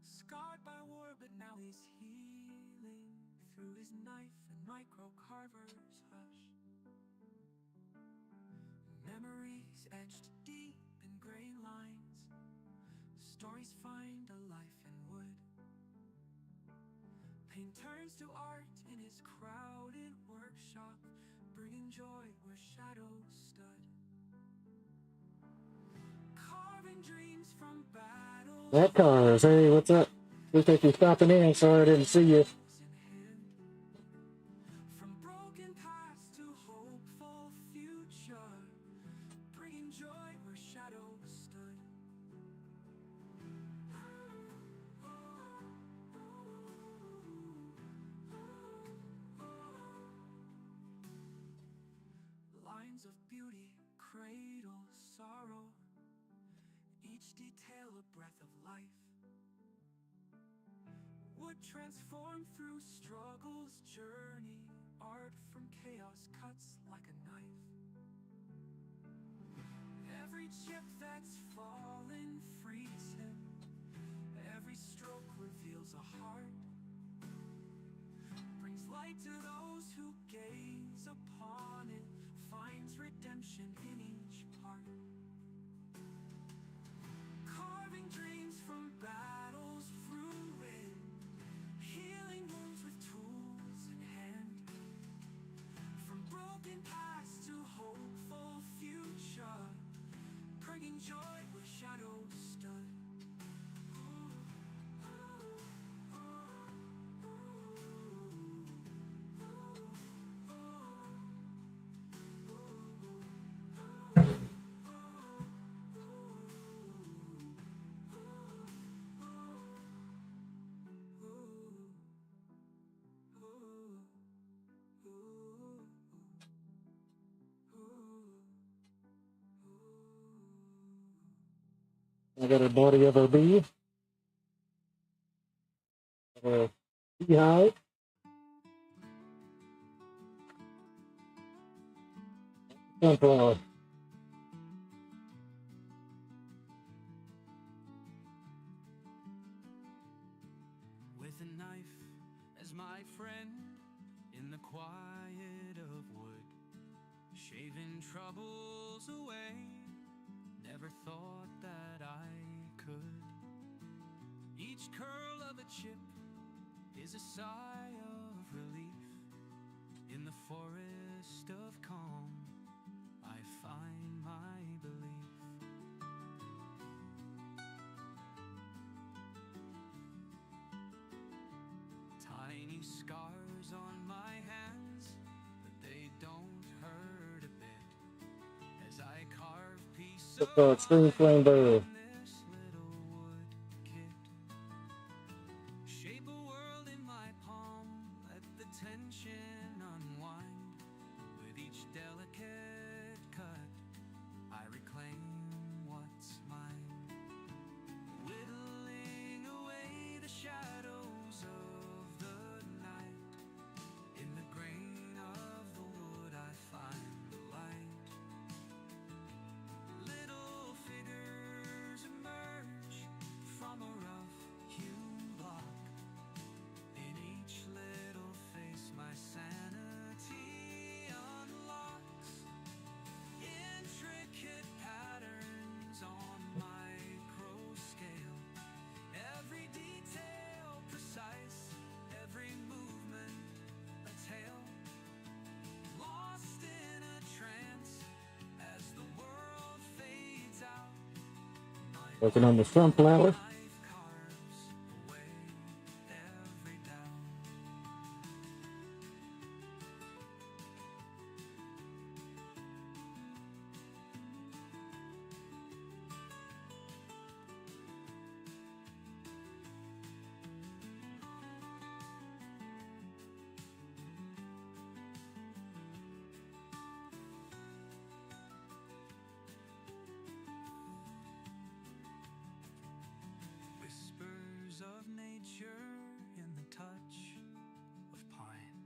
Scarred by war, but now he's healing through his knife and micro carver's hush. Memories etched deep in gray lines. Stories find a life in wood. Pain turns to art in his crowded workshop, bringing joy where shadows stood. Carving dreams from battle. that cars. Hey, what's up? Appreciate you stopping in. Sorry I didn't see you. From broken past to hopeful future, bringing joy where shadows stood. Lines of beauty cradle sorrow, each detail a breath of life. Would transform through struggle's journey, art from chaos cuts like a knife. Every chip that's fallen frees him, every stroke reveals a heart, brings light to those who gaze upon it, finds redemption in each part. Carving dreams from battles ruin, healing wounds with tools in hand. From broken past to hopeful future, bringing joy where shadows stood. I got a body of a bee. Hive. Sunflower. With a knife as my friend in the quiet of wood, shaving troubles away, never thought that I could. Each curl of a chip is a sigh of relief. In the forest of calm, I find my belief. Tiny scars on my hands, but they don't hurt a bit as I carve pieces of Extreme Flame Barrel. this little wood kit. Shape a world in my palm, let the tension unwind. With each delicate cut, I reclaim what's mine. Whittling away the shadows of the night. In the grain of the wood I find the light. Little figures Working on the sunflower. Whispers of nature in the touch of pine,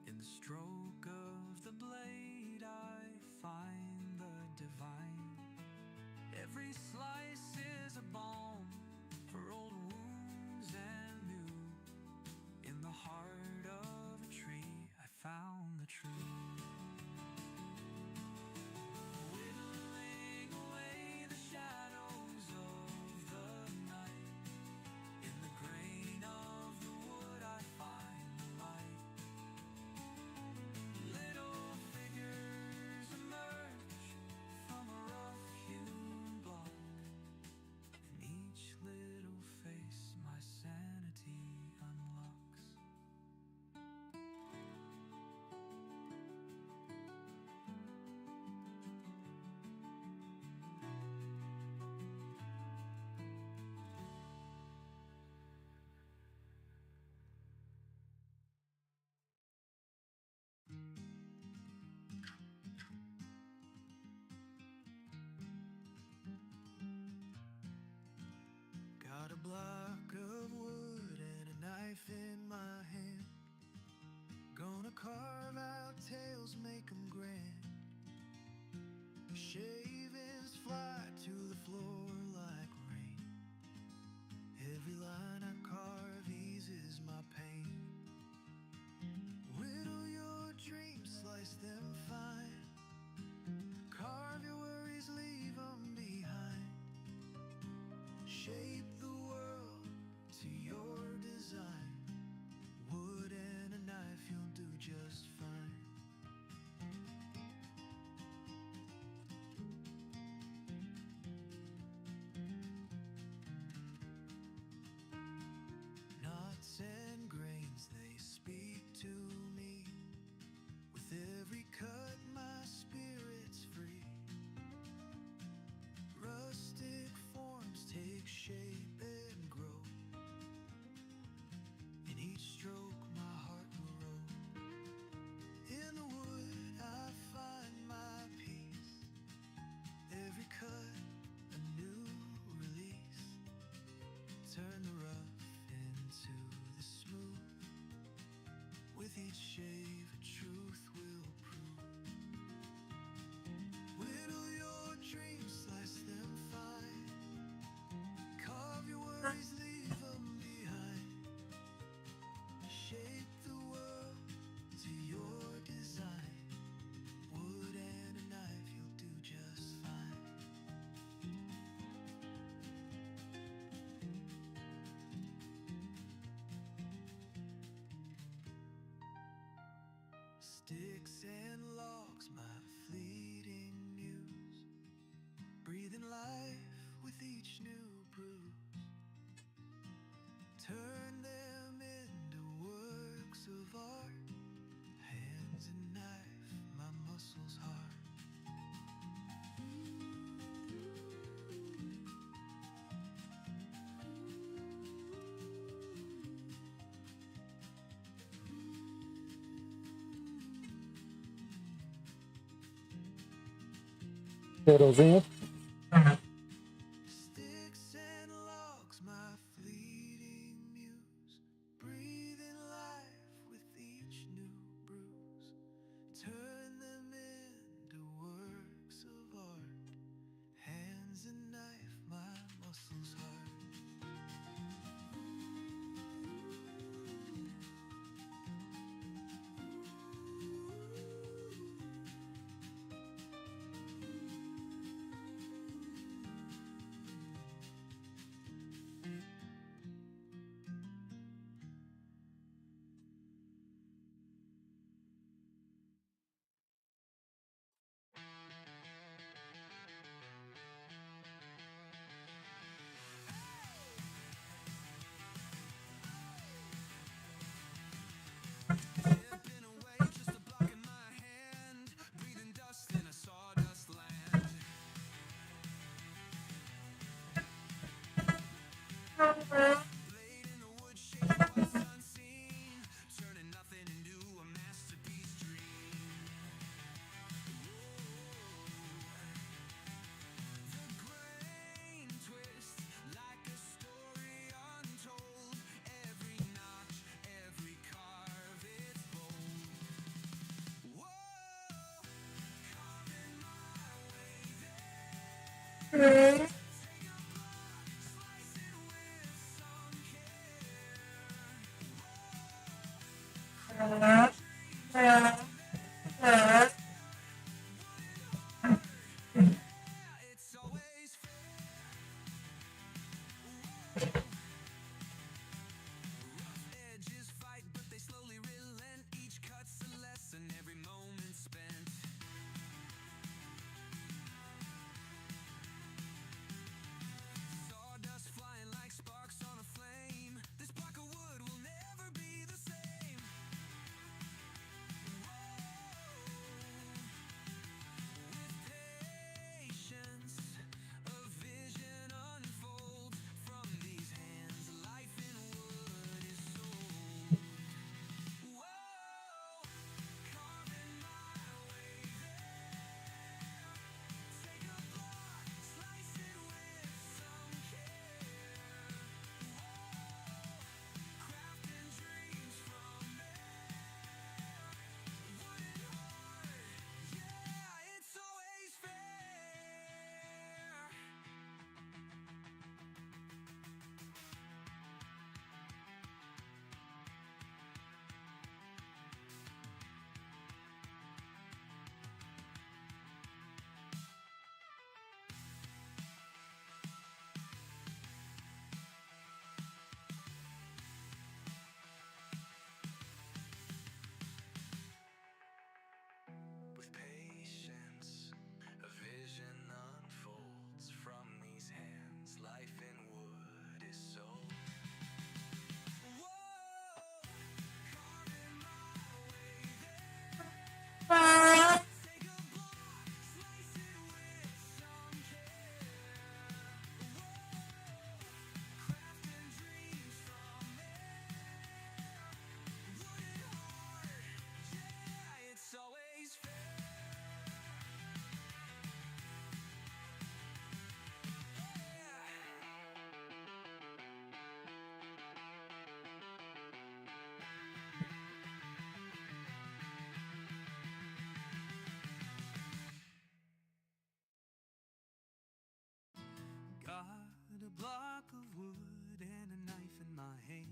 in the stroke of the blade I find the divine. Every slice is a balm for old wounds and new. In the heart of a tree I found the truth. Whittling away the shadows of the night. In the grain of the wood I find the light. Little figures emerge from a rough-hewn block. In each little face my sanity unlocks. Got a block of wood and a knife in my hand. Gonna carve out tails, make 'em grand. Shavings fly to the floor like rain. Every line I carve eases my pain. Whittle your dreams, slice them fine. Carve your worries, leave 'em behind. Shape the world to your design. Wood and a knife, you'll do just fine. Knots and grains, they speak to me. With every cut, my spirit's free. Rustic forms take shape and grow. In each stroke my heart will roll. In the wood I find my peace. Every cut a new release. Turn the rough into the smooth. With each shave a truth will prove. Whittle your dreams, slice them fine. Carve your worries, leave 'em behind. Shape the world to your design. Wood and a knife, you'll do just fine. Sticks and logs, my fleeting muse. Breathing life with each new bruise. Turn them into works of art. Hands and knife, my muscles hard. Settles in. Sticks and logs, my fleeting muse. Breathing life with each new bruise. Turn them into works of art. Hands and knife, my muscles hard. Slipping away, just a block in my hand, breathing dust in a sawdust land. Blade in the wood, shaping what's unseen, turning nothing into a masterpiece dream. The grain twists like a story untold. Every notch, every carve, it's bold. Whoa, carving my way there. Take a block, slice it with some care. It's always rough edges fight, but they slowly relent. Each cut's a lesson, every moment spent. Sawdust flying like sparks on a flame. This block of wood will never be the same. With patience, a vision unfolds from these hands. Life in wood is sold. Whoa, carving my way there. Take a block, slice it with some care. Crafting dreams from there. Wooden heart, yeah, it's always fair. With patience, a vision unfolds from these hands. Life in wood is sold. Whoa, carving my way there. Take a block, slice it with some care. Crafting dreams from there. Wooden heart, yeah, it's always fair. Got a block of wood and a knife in my hand.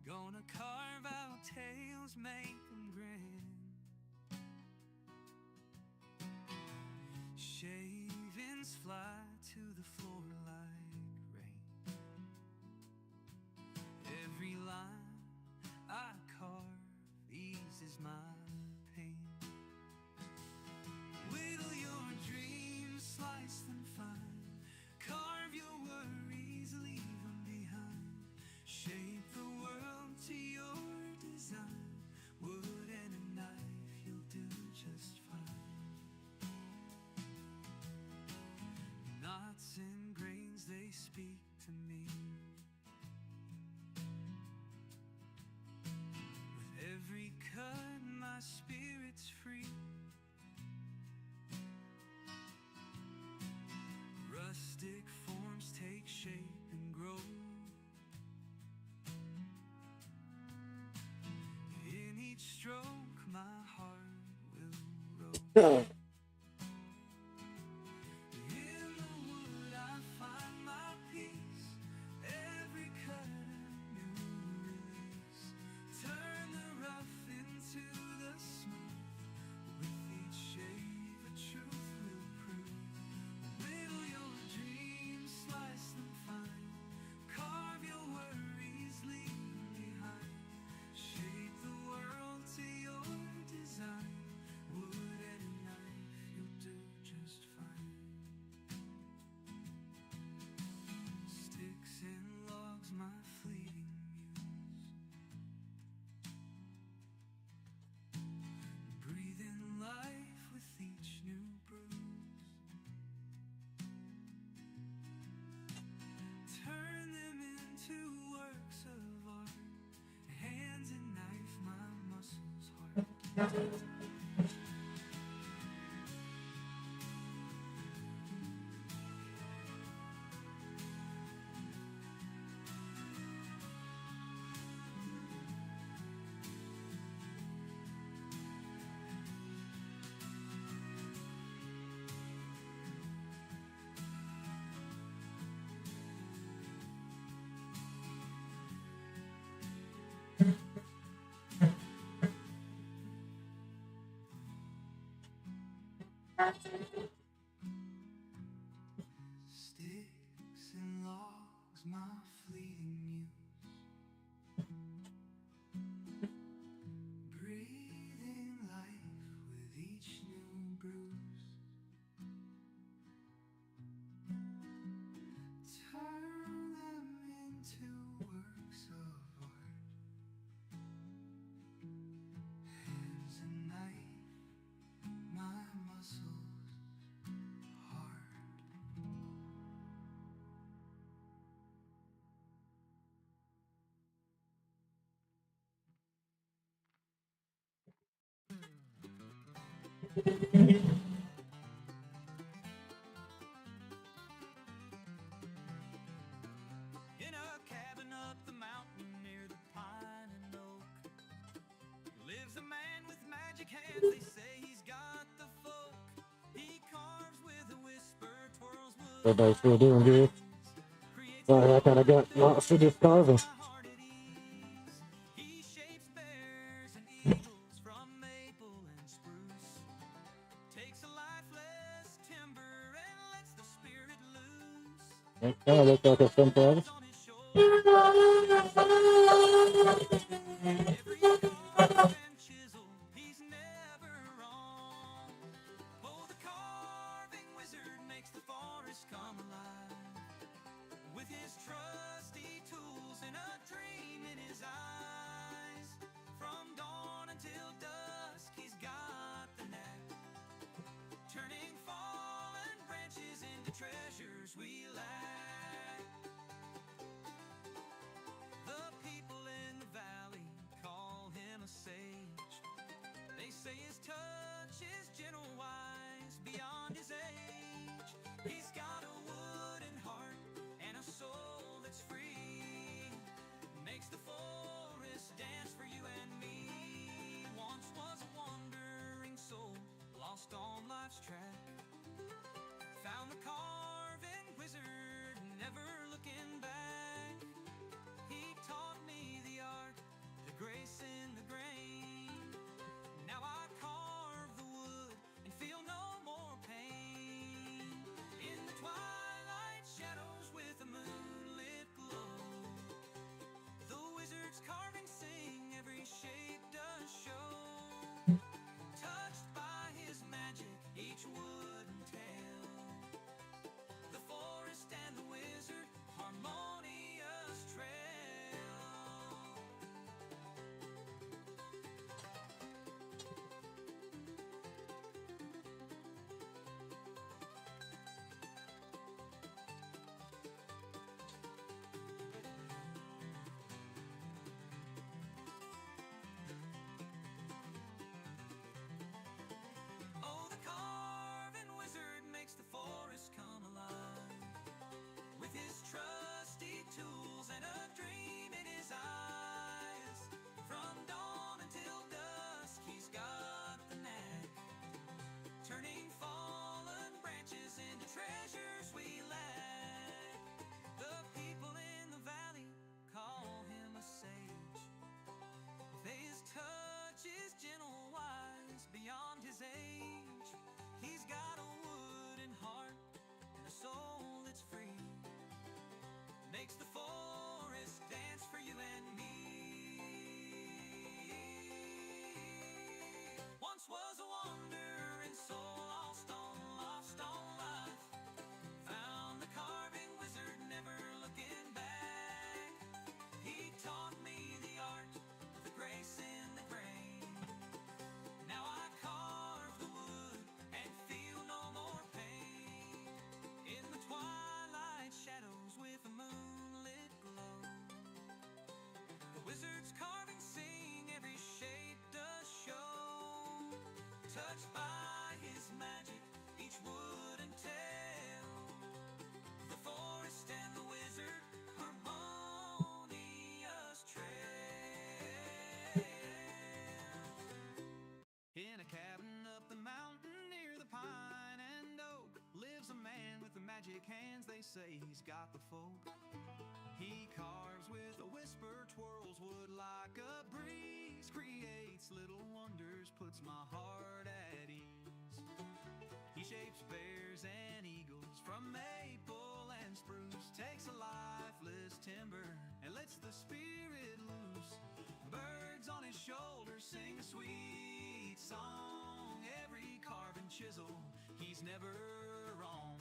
Gonna carve out tales, make them grand. Shavings fly to the floor like rain. Every line I carve eases my pain. Whittle your dreams, slice them fine. Carve your worries, leave them behind. Shape the world to your design. Wood and a knife, you'll do just fine. Knots and grains, they speak to me. With every cut, my spirit's free. Rustic forms take shape and grow. In each stroke, my heart will roll. In the wood, I find my peace. Every cut, a new release. Turn the rough into the smooth. With each shave, a truth will prove. Whittle your dreams, slice them fine. Carve your worries, leave them behind. Shape the world to your design. Wood and a knife, Sticks and logs, my fleeting muse, breathing life with each new bruise. Turn them into works of art. Hands and knife, my muscles hard. In a cabin up the mountain near the pine and oak lives a man with magic hands. They say he's got the folk. He carves with a whisper, twirls wood. Everybody's still doing good. Sorry, I kind of got lost with this carving. He shapes bears and eagles from maple and spruce. Takes a lifeless timber and lets the spirit loose. It kind of looks like a sunflower. On his shoulder, every carve and chisel, he's never wrong. Oh, the carving wizard makes the forest come alive with his trusty tools and a dream in his eyes. From dawn until dusk, he's got the knack, turning fallen branches into treasures we lack. The people in the valley call him a sage. They say his touch is gentle, wise, beyond his age. He's got a wooden heart and a soul that's free. Makes the forest dance for you and me. Once was a wandering soul, lost on life's track. Found the carving wizard, never looking back. He taught me the art, the grace in the grain. Now I carve the wood and feel no more pain. In the twilight shadows with a moonlit glow, the wizard's carving sing, every shape does show. Touched by his magic, each wooden tale, the forest and the wizard, harmonious trail. Oh, the carving wizard makes the forest come alive with his trusty tools and a dream in his eyes. From dawn until dusk, he's got the knack, turning fallen branches into treasures we lack. The people in the valley call him a sage. His touch is gentle, wise, beyond his age. He's got a wooden heart and a soul that's free. Makes the forest dance for you and me. Once was a wandering soul, lost on life. Found the carving wizard, never looking back. He taught me the art, the grace in the grain. Now I carve the wood and feel no more pain. In the twilight shadows with a moonlit the magic hands, they say he's got the folk. He carves with a whisper, twirls wood like a breeze, creates little wonders, puts my heart at ease. He shapes bears and eagles from maple and spruce, takes a lifeless timber and lets the spirit loose. Birds on his shoulders sing a sweet song. Every carve and chisel, he's never wrong.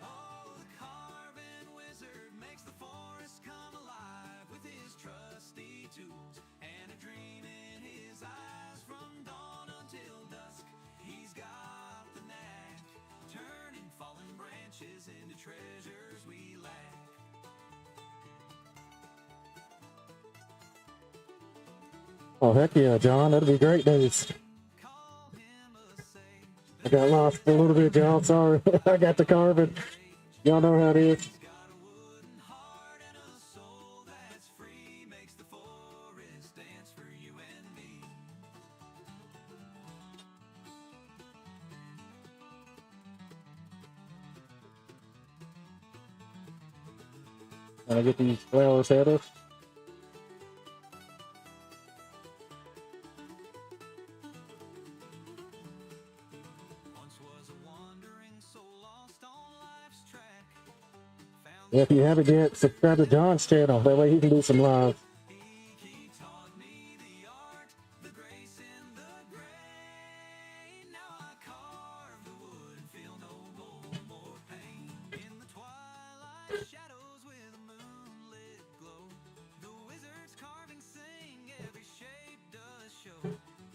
Oh, the carving wizard makes the forest come alive with his trusty tools and a dream in his eyes. From dawn until dusk, he's got the knack, turning fallen branches into treasures we lack. Oh, heck yeah, John. That'd be great news. Call him a sage. I got lost for a little bit, John. Sorry. I got to carving. Y'all know how it is. He's got a wooden heart and a soul that's free, makes the forest dance for you and me. Can I get these flowers headed? Once was a wandering soul lost on life's track. Found Yeah, if you haven't yet, subscribe to John's channel. That way he can do some live. he taught me the art, the grace in the gray. Now I carve the wood and feel no more pain. In the twilight shadows with a moonlit glow, the wizard's carving sing, every shape does show.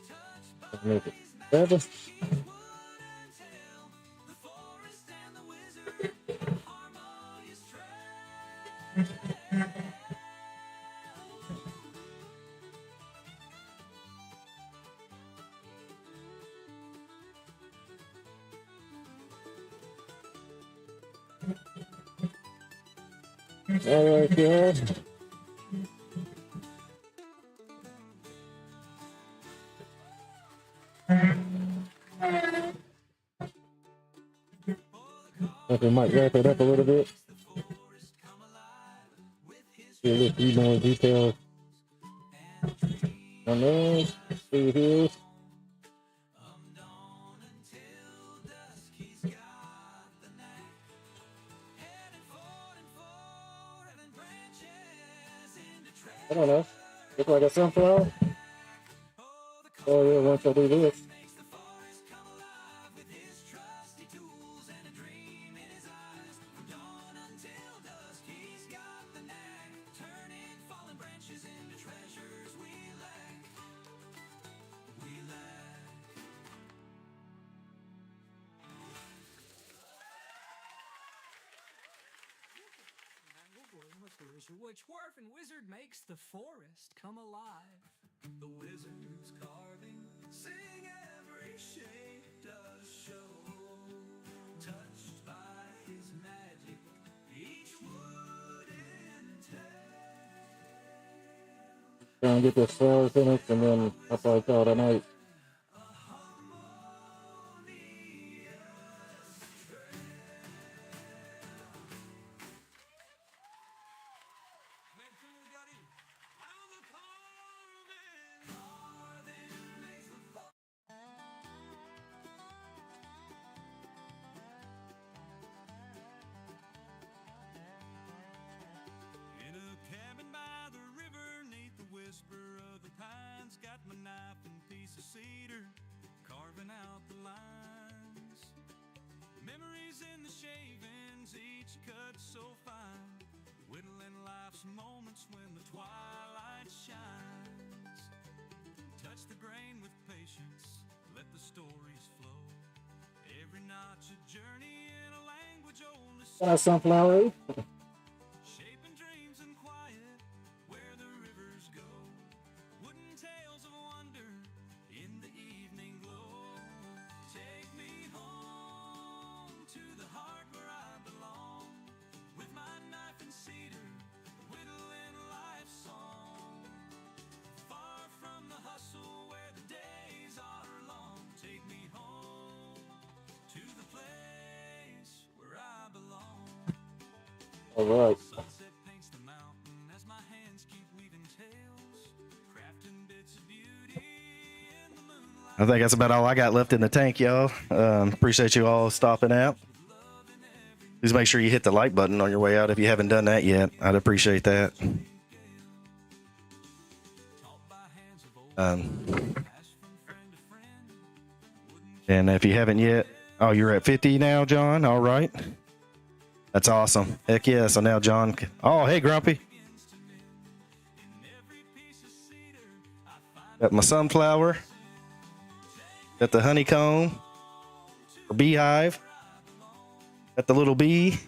Touched by Make it his seven. magic wood and tell, the forest and the wizard, harmonious trail. All right, guys. I think we might wrap it up a little bit. See a few more details on those. See here. Dawn until dusk, he's got the knack, heading forward and branches into I don't know. Look like a sunflower. Oh yeah, once I do this. makes the forest come alive with his trusty tools and a dream in his eyes. From dawn until dusk, he's got the knack, turning fallen branches into treasures we lack. We lack. Which dwarf and wizard makes the forest come alive? The wizard's carving, sing every shape does show. Touched by his magic, each wood entails. Trying to get this flower finished and then I'll probably call it a night. In a cabin by the river, 'neath the whisper of the pines, got my knife and piece of cedar, carving out the lines. Memories in the shavings, each cut so fine, whittling life's moments when the twilight shines. Touch the grain with patience, let the stories flow. Every notch a journey in a language only Sunflower. shaping dreams in quiet where the rivers go. Wooden tales of wonder in the evening glow. Take me home to the heart where I belong, with my knife and cedar, whittling life's song. Far from the hustle where the days are long. Take me home to the place where I All right. Sunset paints the mountain as my hands keep weaving tales, crafting bits of beauty in the moonlight. I think that's about all I got left in the tank, y'all. Appreciate you all stopping out. Please make sure you hit the like button on your way out if you haven't done that yet. I'd appreciate that. And if you haven't yet, oh, you're at 50 now, John. All right. That's awesome. Heck yeah. So now John, oh, hey, Grumpy. Got my sunflower. Got the honeycomb or beehive. Got the little bee.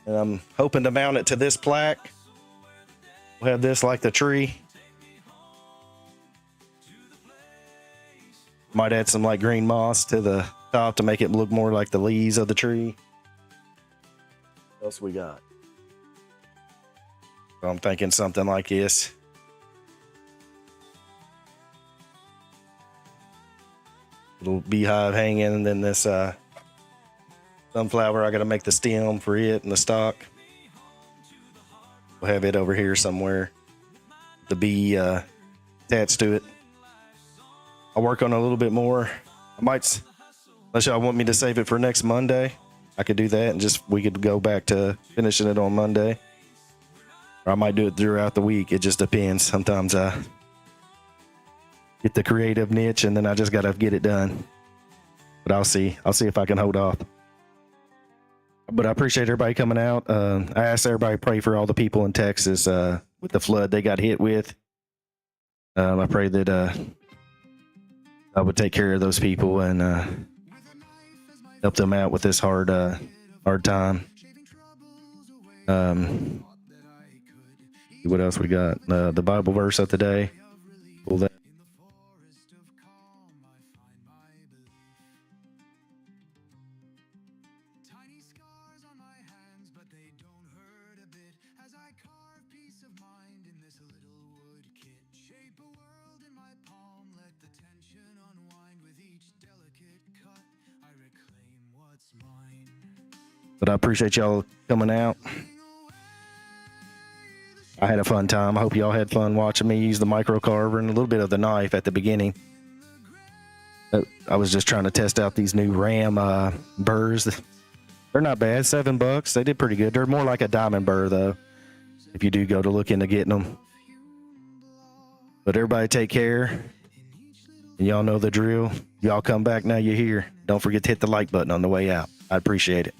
And I'm hoping to mount it to this plaque. We'll have this like the tree. Might add some like green moss to the top to make it look more like the leaves of the tree. What else we got? So I'm thinking something like this. Little beehive hanging, and then this sunflower. I got to make the stem for it and the stalk. We'll have it over here somewhere. The bee attached to it. I'll work on it a little bit more. I might, unless y'all want me to save it for next Monday, I could do that and just we could go back to finishing it on Monday. Or I might do it throughout the week. It just depends. Sometimes I get the creative niche and then I just gotta get it done. But I'll see. I'll see if I can hold off. But I appreciate everybody coming out. I asked everybody to pray for all the people in Texas with the flood they got hit with. I pray that I would take care of those people and help them out with this hard time. What else we got? The Bible verse of the day. Pull that. Tiny scars on my hands, but they don't hurt a bit as I carve peace of mind in this little wood kit. Shape a world in my palm, let the tension unwind with each delicate cut. I reclaim what's mine. But I appreciate y'all coming out. I had a fun time. I hope y'all had fun watching me use the micro carver and a little bit of the knife at the beginning. I was just trying to test out these new Ram burrs. They're not bad, $7. They did pretty good. They're more like a diamond burr though, if you do go to look into getting them. But everybody take care. And y'all know the drill. Y'all come back now you're here. Don't forget to hit the like button on the way out. I appreciate it.